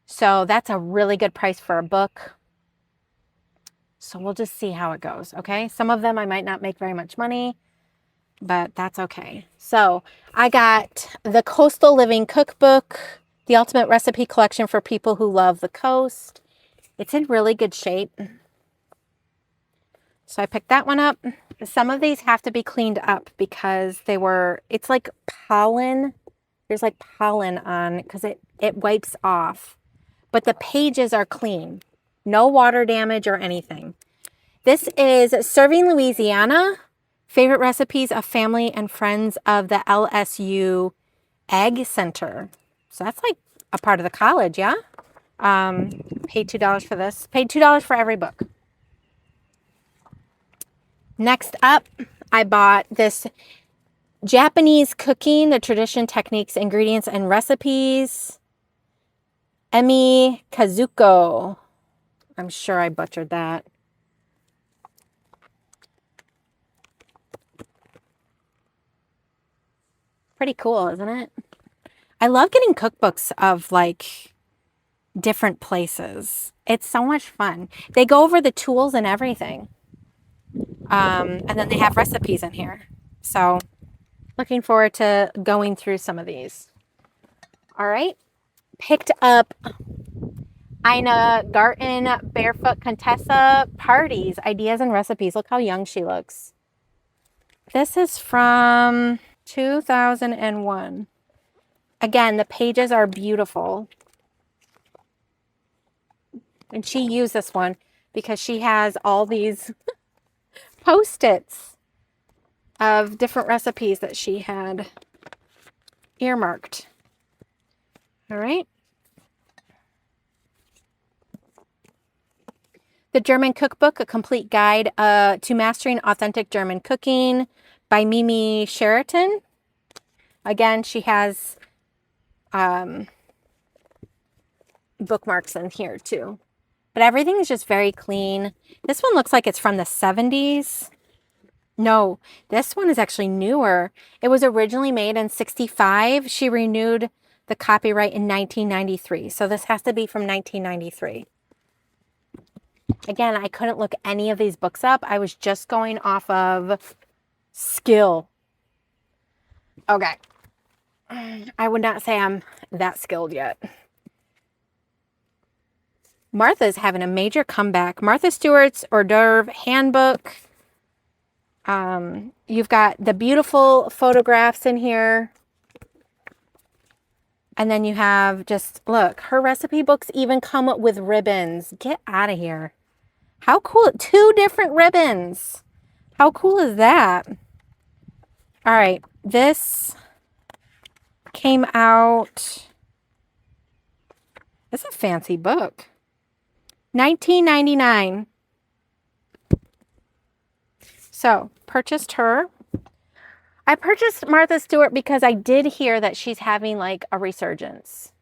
So that's a really good price for a book. So we'll just see how it goes, okay? Some of them I might not make very much money, but that's okay. So I got the Coastal Living Cookbook, the Ultimate Recipe Collection for people who love the coast. It's in really good shape. So I picked that one up. Some of these have to be cleaned up because it's like pollen. There's like pollen on because it wipes off. But the pages are clean. No water damage or anything. This is Serving Louisiana, Favorite Recipes of Family and Friends of the LSU Egg Center. So that's like a part of the college, yeah? Paid $2 for this. Paid $2 for every book. Next up, I bought this Japanese Cooking, the Tradition, Techniques, Ingredients, and Recipes. Emi Kazuko. I'm sure I butchered that. Pretty cool, isn't it? I love getting cookbooks of like different places. It's so much fun. They go over the tools and everything. And then they have recipes in here. So looking forward to going through some of these. All right. Picked up Ina Garten Barefoot Contessa Parties, Ideas and Recipes. Look how young she looks. This is from 2001. Again, the pages are beautiful. And she used this one because she has all these Post-its of different recipes that she had earmarked. All right. The German Cookbook, A Complete Guide to Mastering Authentic German Cooking by Mimi Sheraton. Again, she has bookmarks in here too. But everything is just very clean. This one looks like it's from the 70s. No, this one is actually newer. It was originally made in 65. She renewed the copyright in 1993. So this has to be from 1993. Again, I couldn't look any of these books up. I was just going off of skill. Okay. I would not say I'm that skilled yet. Martha's having a major comeback. Martha Stewart's hors d'oeuvre handbook. You've got the beautiful photographs in here. And then you have just, look, her recipe books even come with ribbons. Get out of here. How cool. 2 different ribbons. How cool is that? All right. This came out. It's a fancy book. $19.99. So, purchased her. I purchased Martha Stewart because I did hear that she's having like a resurgence.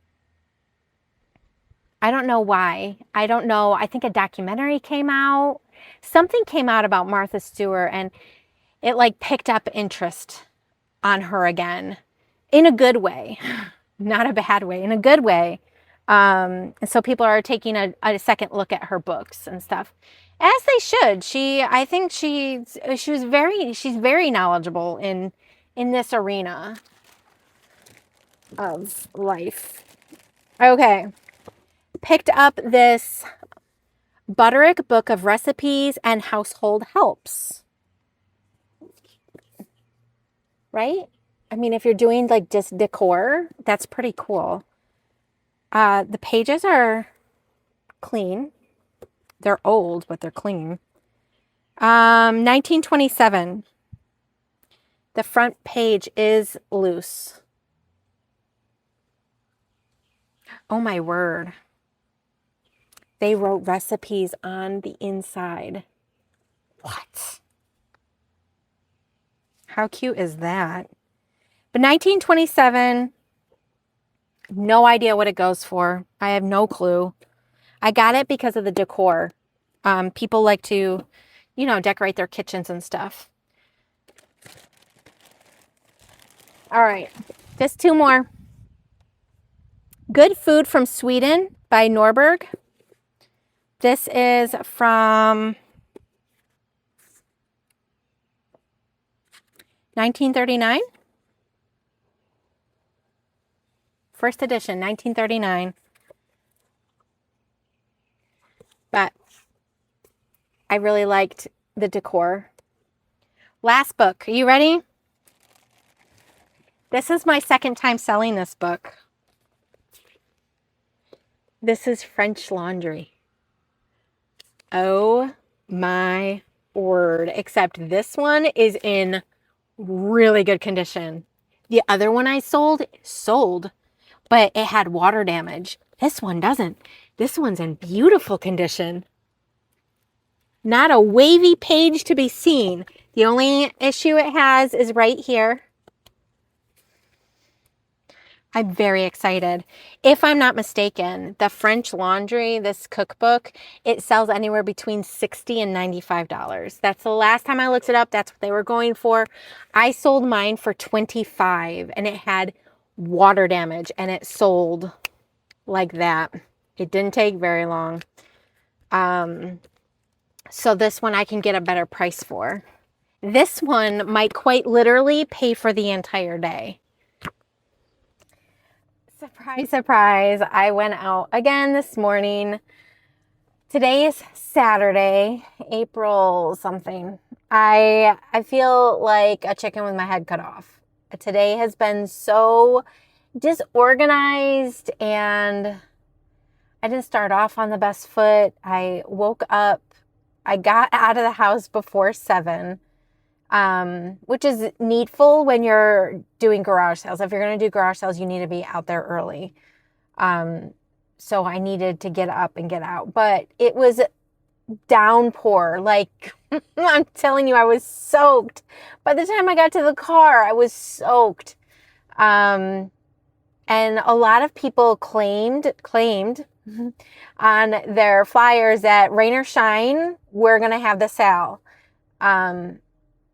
I don't know why. I don't know. I think a documentary came out. Something came out about Martha Stewart and it like picked up interest on her again in a good way, not a bad way, in a good way. And so people are taking a second look at her books and stuff, as they should. I think she's very knowledgeable in this arena of life. Okay. Picked up this Butterick book of recipes and household helps. Right? I mean, if you're doing like just decor, that's pretty cool. The pages are clean. They're old, but they're clean. 1927. The front page is loose. Oh my word. They wrote recipes on the inside. What? How cute is that? But 1927, no idea what it goes for. I have no clue. I got it because of the decor. People like to, decorate their kitchens and stuff. All right, just 2 more. Good Food from Sweden by Norberg. This is from 1939. First edition, 1939. But I really liked the decor. Last book. Are you ready? This is my second time selling this book. This is French Laundry. Oh my word. Except this one is in really good condition. The other one I sold, but it had water damage. This one doesn't. This one's in beautiful condition. Not a wavy page to be seen. The only issue it has is right here. I'm very excited. If I'm not mistaken, the French Laundry, this cookbook, it sells anywhere between $60 and $95. That's the last time I looked it up. That's what they were going for. I sold mine for $25 and it had water damage and it sold like that. It didn't take very long. So this one I can get a better price for. This one might quite literally pay for the entire day. Surprise, surprise. I went out again this morning. Today is Saturday, April something. I feel like a chicken with my head cut off. Today has been so disorganized and I didn't start off on the best foot. I woke up, I got out of the house before 7. Which is needful when you're doing garage sales. If you're going to do garage sales, you need to be out there early. So I needed to get up and get out, but it was downpour. Like, I'm telling you, I was soaked. By the time I got to the car, I was soaked. And a lot of people claimed on their flyers that rain or shine, we're going to have the sale.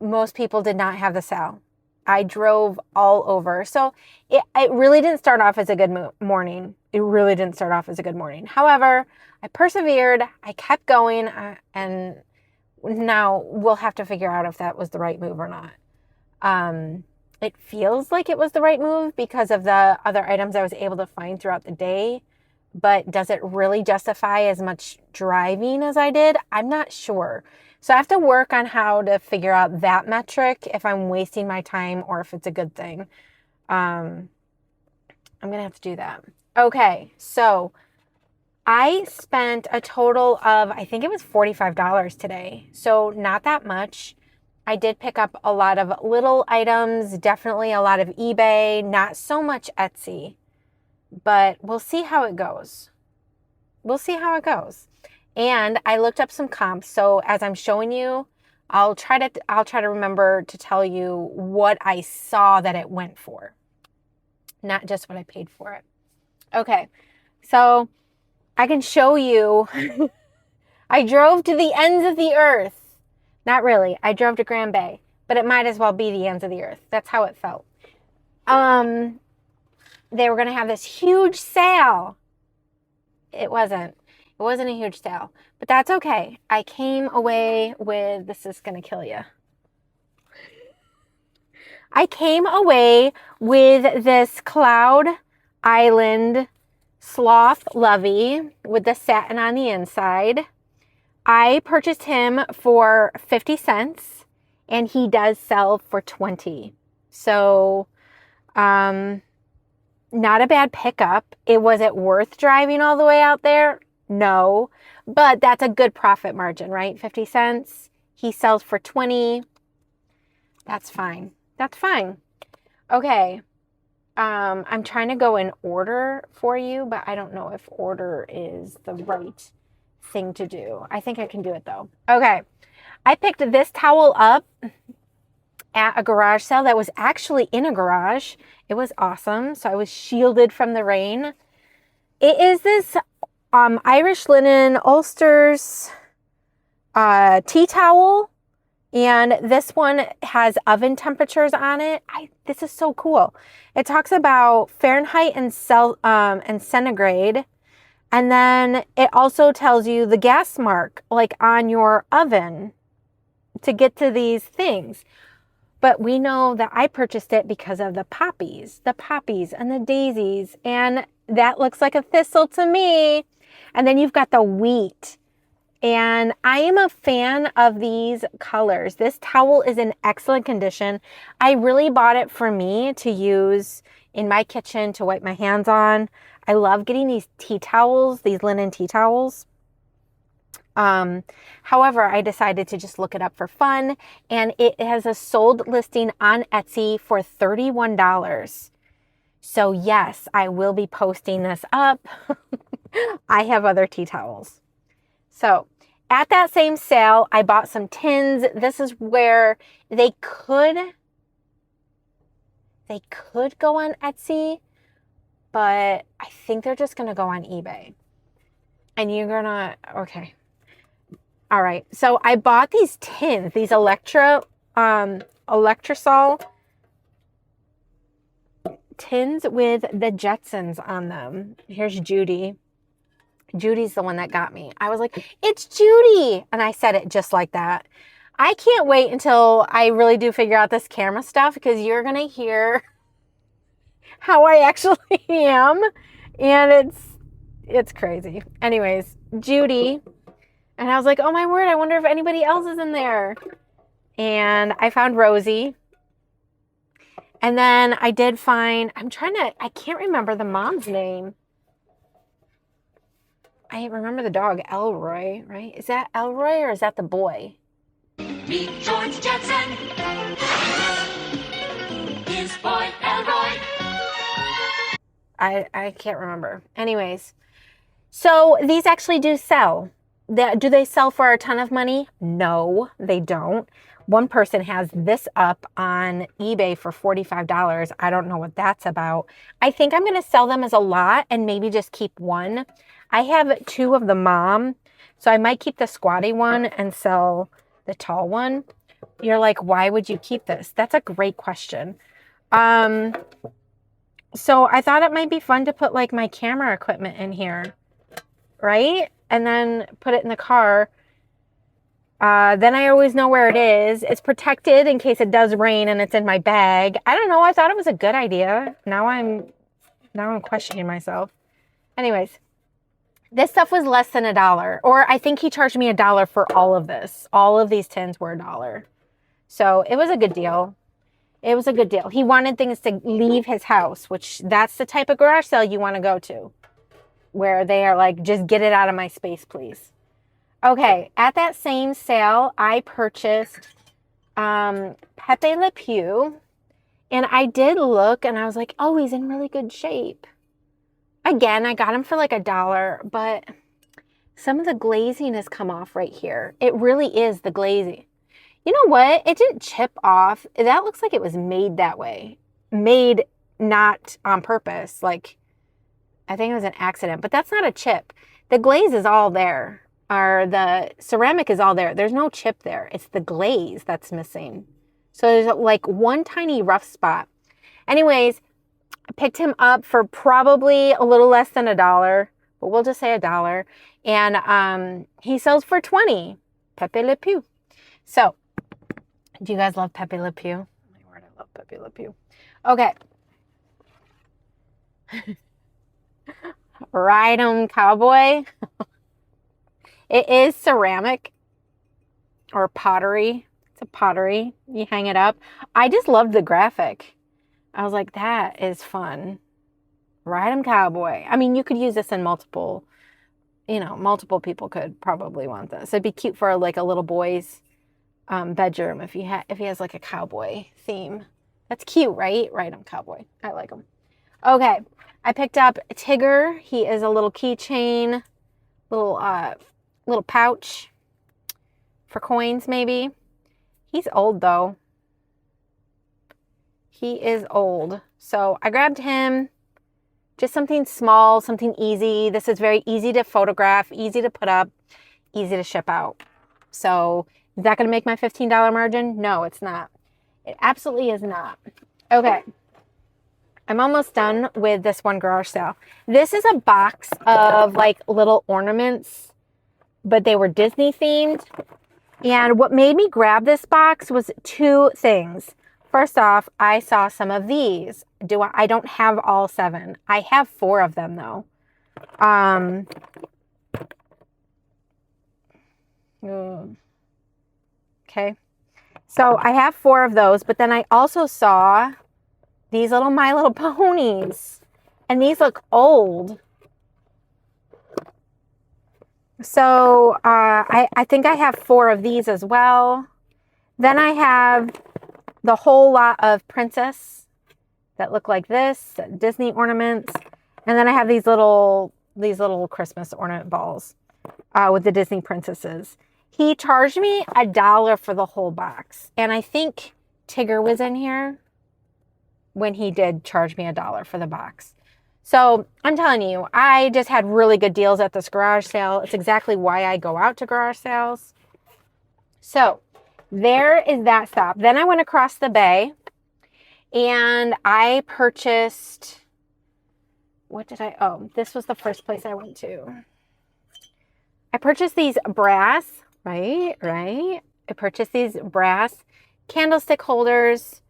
Most people did not have the sale. I drove all over. So it really didn't start off as a good morning. It really didn't start off as a good morning. However, I persevered. I kept going. And now we'll have to figure out if that was the right move or not. It feels like it was the right move because of the other items I was able to find throughout the day. But does it really justify as much driving as I did? I'm not sure. So I have to work on how to figure out that metric, if I'm wasting my time or if it's a good thing. I'm going to have to do that. Okay, so I spent a total of, I think it was $45 today. So not that much. I did pick up a lot of little items, definitely a lot of eBay, not so much Etsy. But we'll see how it goes. We'll see how it goes. And I looked up some comps. So as I'm showing you, I'll try to remember to tell you what I saw that it went for, not just what I paid for it. Okay, so I can show you. I drove to the ends of the earth. Not really. I drove to Grand Bay, but it might as well be the ends of the earth. That's how it felt. They were going to have this huge sale. It wasn't a huge sale, but that's okay. I came away with, this is going to kill you. I came away with this Cloud Island Sloth Lovey with the satin on the inside. I purchased him for 50 cents and he does sell for 20. So, not a bad pickup. Was it worth driving all the way out there? No, but that's a good profit margin, right? 50 cents. He sells for 20. That's fine. That's fine. Okay. I'm trying to go in order for you, but I don't know if order is the right thing to do. I think I can do it though. Okay. I picked this towel up at a garage sale that was actually in a garage. It was awesome. So I was shielded from the rain. It is this Irish linen Ulster's tea towel. And this one has oven temperatures on it. This is so cool. It talks about Fahrenheit and centigrade. And then it also tells you the gas mark, like on your oven, to get to these things. But we know that I purchased it because of the poppies and the daisies. And that looks like a thistle to me. And then you've got the wheat. And I am a fan of these colors. This towel is in excellent condition. I really bought it for me to use in my kitchen to wipe my hands on. I love getting these tea towels, these linen tea towels. However, I decided to just look it up for fun, and it has a sold listing on Etsy for $31. So yes, I will be posting this up. I have other tea towels. So at that same sale, I bought some tins. This is where they could go on Etsy, but I think they're just going to go on eBay. And you're going to, okay. All right. So I bought these tins, these Electrosol tins with the Jetsons on them. Here's Judy. Judy's the one that got me. I was like, it's Judy. And I said it just like that. I can't wait until I really do figure out this camera stuff, because you're going to hear how I actually am. And it's crazy. Anyways, Judy. And I was like, oh my word, I wonder if anybody else is in there. And I found Rosie. And then I did find, I can't remember the mom's name. I remember the dog, Elroy, right? Is that Elroy or is that the boy? Meet George Jetson. His boy, Elroy. I can't remember. Anyways, so these actually do sell. Do they sell for a ton of money? No, they don't. One person has this up on eBay for $45. I don't know what that's about. I think I'm going to sell them as a lot and maybe just keep one. I have 2 of the mom, so I might keep the squatty one and sell the tall one. You're like, why would you keep this? That's a great question. So I thought it might be fun to put like my camera equipment in here, right? And then put it in the car. Then I always know where it is. It's protected in case it does rain and it's in my bag. I don't know. I thought it was a good idea. Now I'm questioning myself. Anyways, this stuff was less than $1, or I think he charged me $1 for all of this. All of these tins were $1. So it was a good deal. It was a good deal. He wanted things to leave his house, which that's the type of garage sale you want to go to, where they are like, just get it out of my space, please. Okay, at that same sale, I purchased Pepe Le Pew, and I did look, and I was like, oh, he's in really good shape. Again, I got him for like $1, but some of the glazing has come off right here. It really is the glazing. You know what? It didn't chip off. That looks like it was made that way. Made not on purpose. Like, I think it was an accident, but that's not a chip. The glaze is all there. Or the ceramic is all there. There's no chip there. It's the glaze that's missing. So there's like one tiny rough spot. Anyways, I picked him up for probably a little less than $1, but we'll just say $1. And he sells for $20. Pepe Le Pew. So, do you guys love Pepe Le Pew? Oh my word, I love Pepe Le Pew. Okay. Ride 'em, cowboy. It is ceramic or pottery. It's a pottery. You hang it up. I just loved the graphic. I was like, that is fun. Ride 'em, cowboy. I mean, you could use this in multiple people could probably want this. It'd be cute for like a little boy's bedroom if he has like a cowboy theme. That's cute, right? Ride 'em, cowboy. I like him. Okay, I picked up Tigger. He is a little keychain, little pouch for coins maybe. He's old though. He is old. So I grabbed him. Just something small, something easy. This is very easy to photograph, easy to put up, easy to ship out. So is that going to make my $15 margin? No, it's not. It absolutely is not. Okay. I'm almost done with this one garage sale. This is a box of like little ornaments, but they were Disney themed. And what made me grab this box was 2 things. First off, I saw some of these. I don't have all 7. I have 4 of them though. Okay. So I have 4 of those, but then I also saw these little My Little Ponies. And these look old. So I think I have 4 of these as well. Then I have the whole lot of princess that look like this, Disney ornaments. And then I have these little Christmas ornament balls with the Disney princesses. He charged me $1 for the whole box. And I think Tigger was in here when he did charge me $1 for the box. So I'm telling you, I just had really good deals at this garage sale. It's exactly why I go out to garage sales. So there is that stop. Then I went across the bay and I purchased, this was the first place I went to. I purchased these brass, right? I purchased these brass candlestick holders.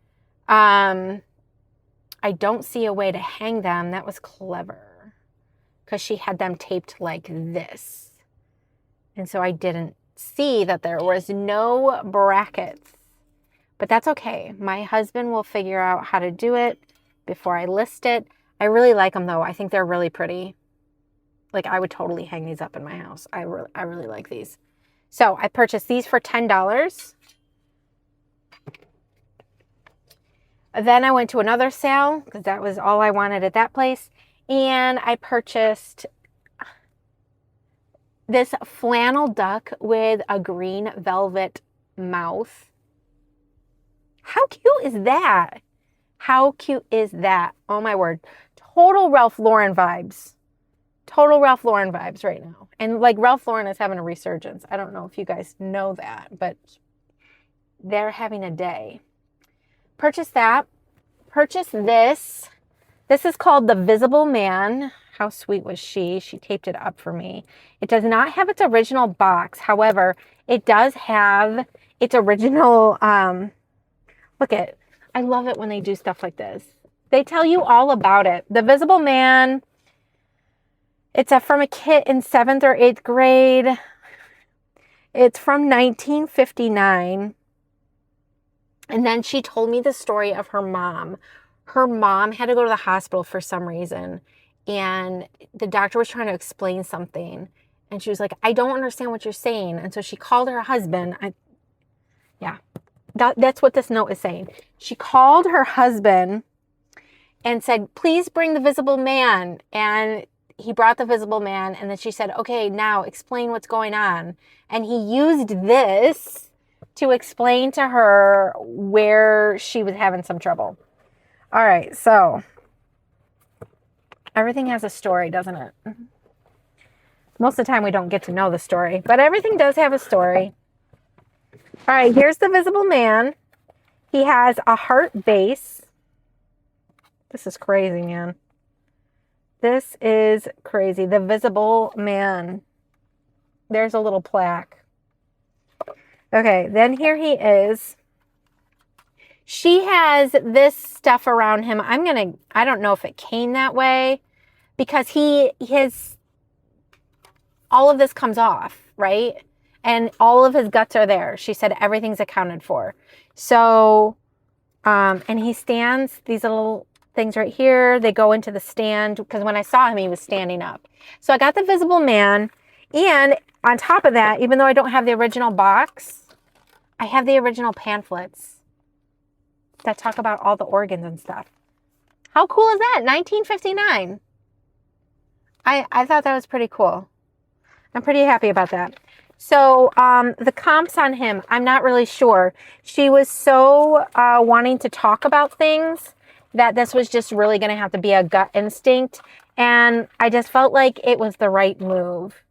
I don't see a way to hang them. That was clever because she had them taped like this. And so I didn't see that there was no brackets, but that's okay. My husband will figure out how to do it before I list it. I really like them though. I think they're really pretty. Like I would totally hang these up in my house. I really like these. So I purchased these for $10. Then I went to another sale because that was all I wanted at that place. And I purchased this flannel duck with a green velvet mouth. How cute is that? How cute is that? Oh my word. Total Ralph Lauren vibes. Total Ralph Lauren vibes right now. And like Ralph Lauren is having a resurgence. I don't know if you guys know that, but they're having a day. Purchase that. Purchase this. This is called The Visible Man. How sweet was she? She taped it up for me. It does not have its original box. However, it does have its original, look at, I love it when they do stuff like this. They tell you all about it. The Visible Man, it's from a kit in 7th or 8th grade. It's from 1959. And then she told me the story of her mom. Her mom had to go to the hospital for some reason. And the doctor was trying to explain something. And she was like, I don't understand what you're saying. And so she called her husband. That's what this note is saying. She called her husband and said, please bring the Visible Man. And he brought the Visible Man. And then she said, okay, now explain what's going on. And he used this to explain to her where she was having some trouble. All right, so everything has a story, doesn't it? Most of the time we don't get to know the story, but everything does have a story. All right, here's the Visible Man. He has a heart base. This is crazy, man. This is crazy. The Visible Man. There's a little plaque. Okay, then here he is. She has this stuff around him. I don't know if it came that way because all of this comes off, right? And all of his guts are there. She said everything's accounted for. So, and he stands, these little things right here, they go into the stand because when I saw him, he was standing up. So I got the Visible Man. And on top of that, even though I don't have the original box, I have the original pamphlets that talk about all the organs and stuff. How cool is that? 1959. I thought that was pretty cool. I'm pretty happy about that. So the comps on him, I'm not really sure. She was so wanting to talk about things that this was just really going to have to be a gut instinct. And I just felt like it was the right move.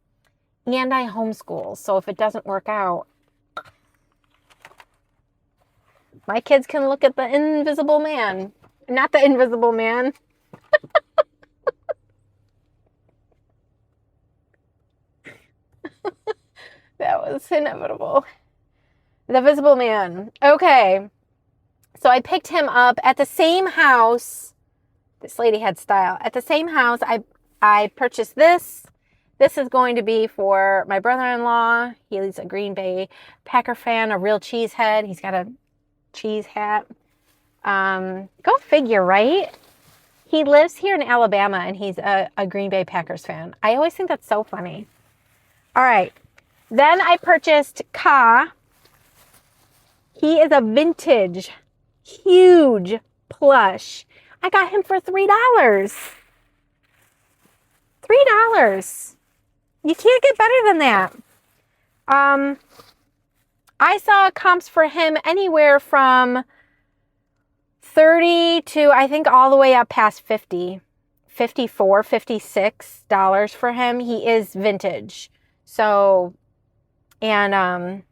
And I homeschool. So if it doesn't work out, my kids can look at the Invisible Man. Not the Invisible Man. That was inevitable. The Visible Man. Okay. So I picked him up at the same house. This lady had style. At the same house, I purchased this. This is going to be for my brother-in-law. He's a Green Bay Packer fan, a real cheesehead. He's got a cheese hat. Go figure, right? He lives here in Alabama and he's a Green Bay Packers fan. I always think that's so funny. All right. Then I purchased Ka. He is a vintage, huge plush. I got him for $3. $3. You can't get better than that. I saw comps for him anywhere from 30 to I think all the way up past 50, 54, $56 for him. He is vintage. So, and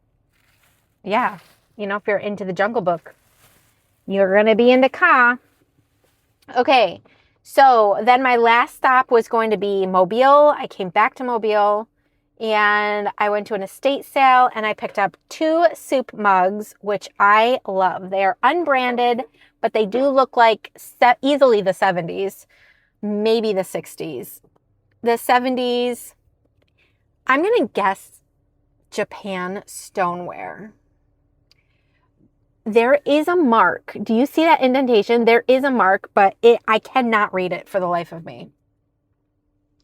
yeah, you know, if you're into the Jungle Book, you're going to be into Ka. Okay. So then my last stop was going to be Mobile. I came back to Mobile and I went to an estate sale and I picked up 2 soup mugs, which I love. They are unbranded, but they do look like easily the 70s, maybe the 60s. The 70s, I'm going to guess Japan stoneware. There is a mark. Do you see that indentation? There is a mark, but I cannot read it for the life of me.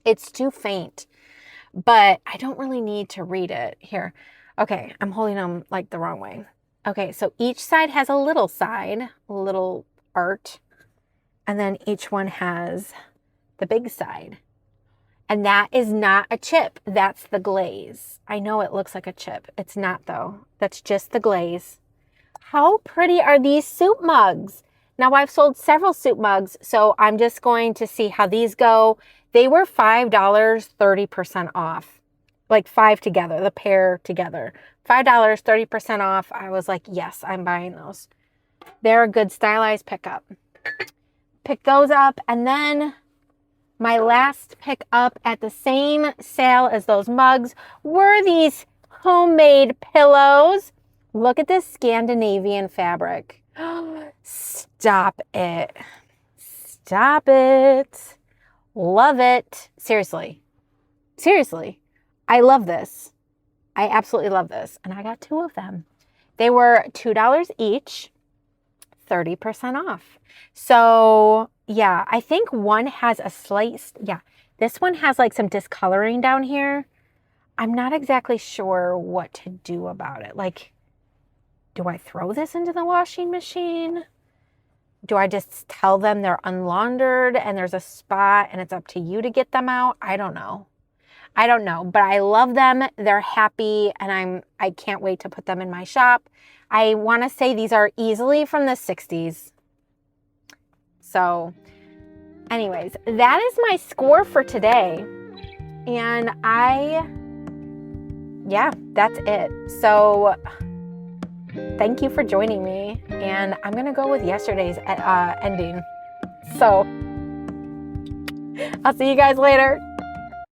It's too faint, but I don't really need to read it. Here. Okay, I'm holding them like the wrong way. Okay, so each side has a little art, and then each one has the big side. And that is not a chip. That's the glaze. I know it looks like a chip. It's not though. That's just the glaze. How pretty are these soup mugs? Now I've sold several soup mugs, so I'm just going to see how these go. They were $5, 30% off. Like 5 together, the pair together. $5, 30% off. I was like, yes, I'm buying those. They're a good stylized pickup. Pick those up, and then my last pick up at the same sale as those mugs were these homemade pillows. Look at this Scandinavian fabric. Stop it. Stop it. Love it. Seriously. Seriously. I love this. I absolutely love this. And I got 2 of them. They were $2 each, 30% off. So yeah, I think one has a slight, yeah, this one has like some discoloring down here. I'm not exactly sure what to do about it. Like, do I throw this into the washing machine? Do I just tell them they're unlaundered and there's a spot and it's up to you to get them out? I don't know. I don't know, but I love them. They're happy, and I can't wait to put them in my shop. I want to say these are easily from the 60s. So anyways, that is my score for today. And yeah, that's it. So thank you for joining me. And I'm going to go with yesterday's ending. So I'll see you guys later.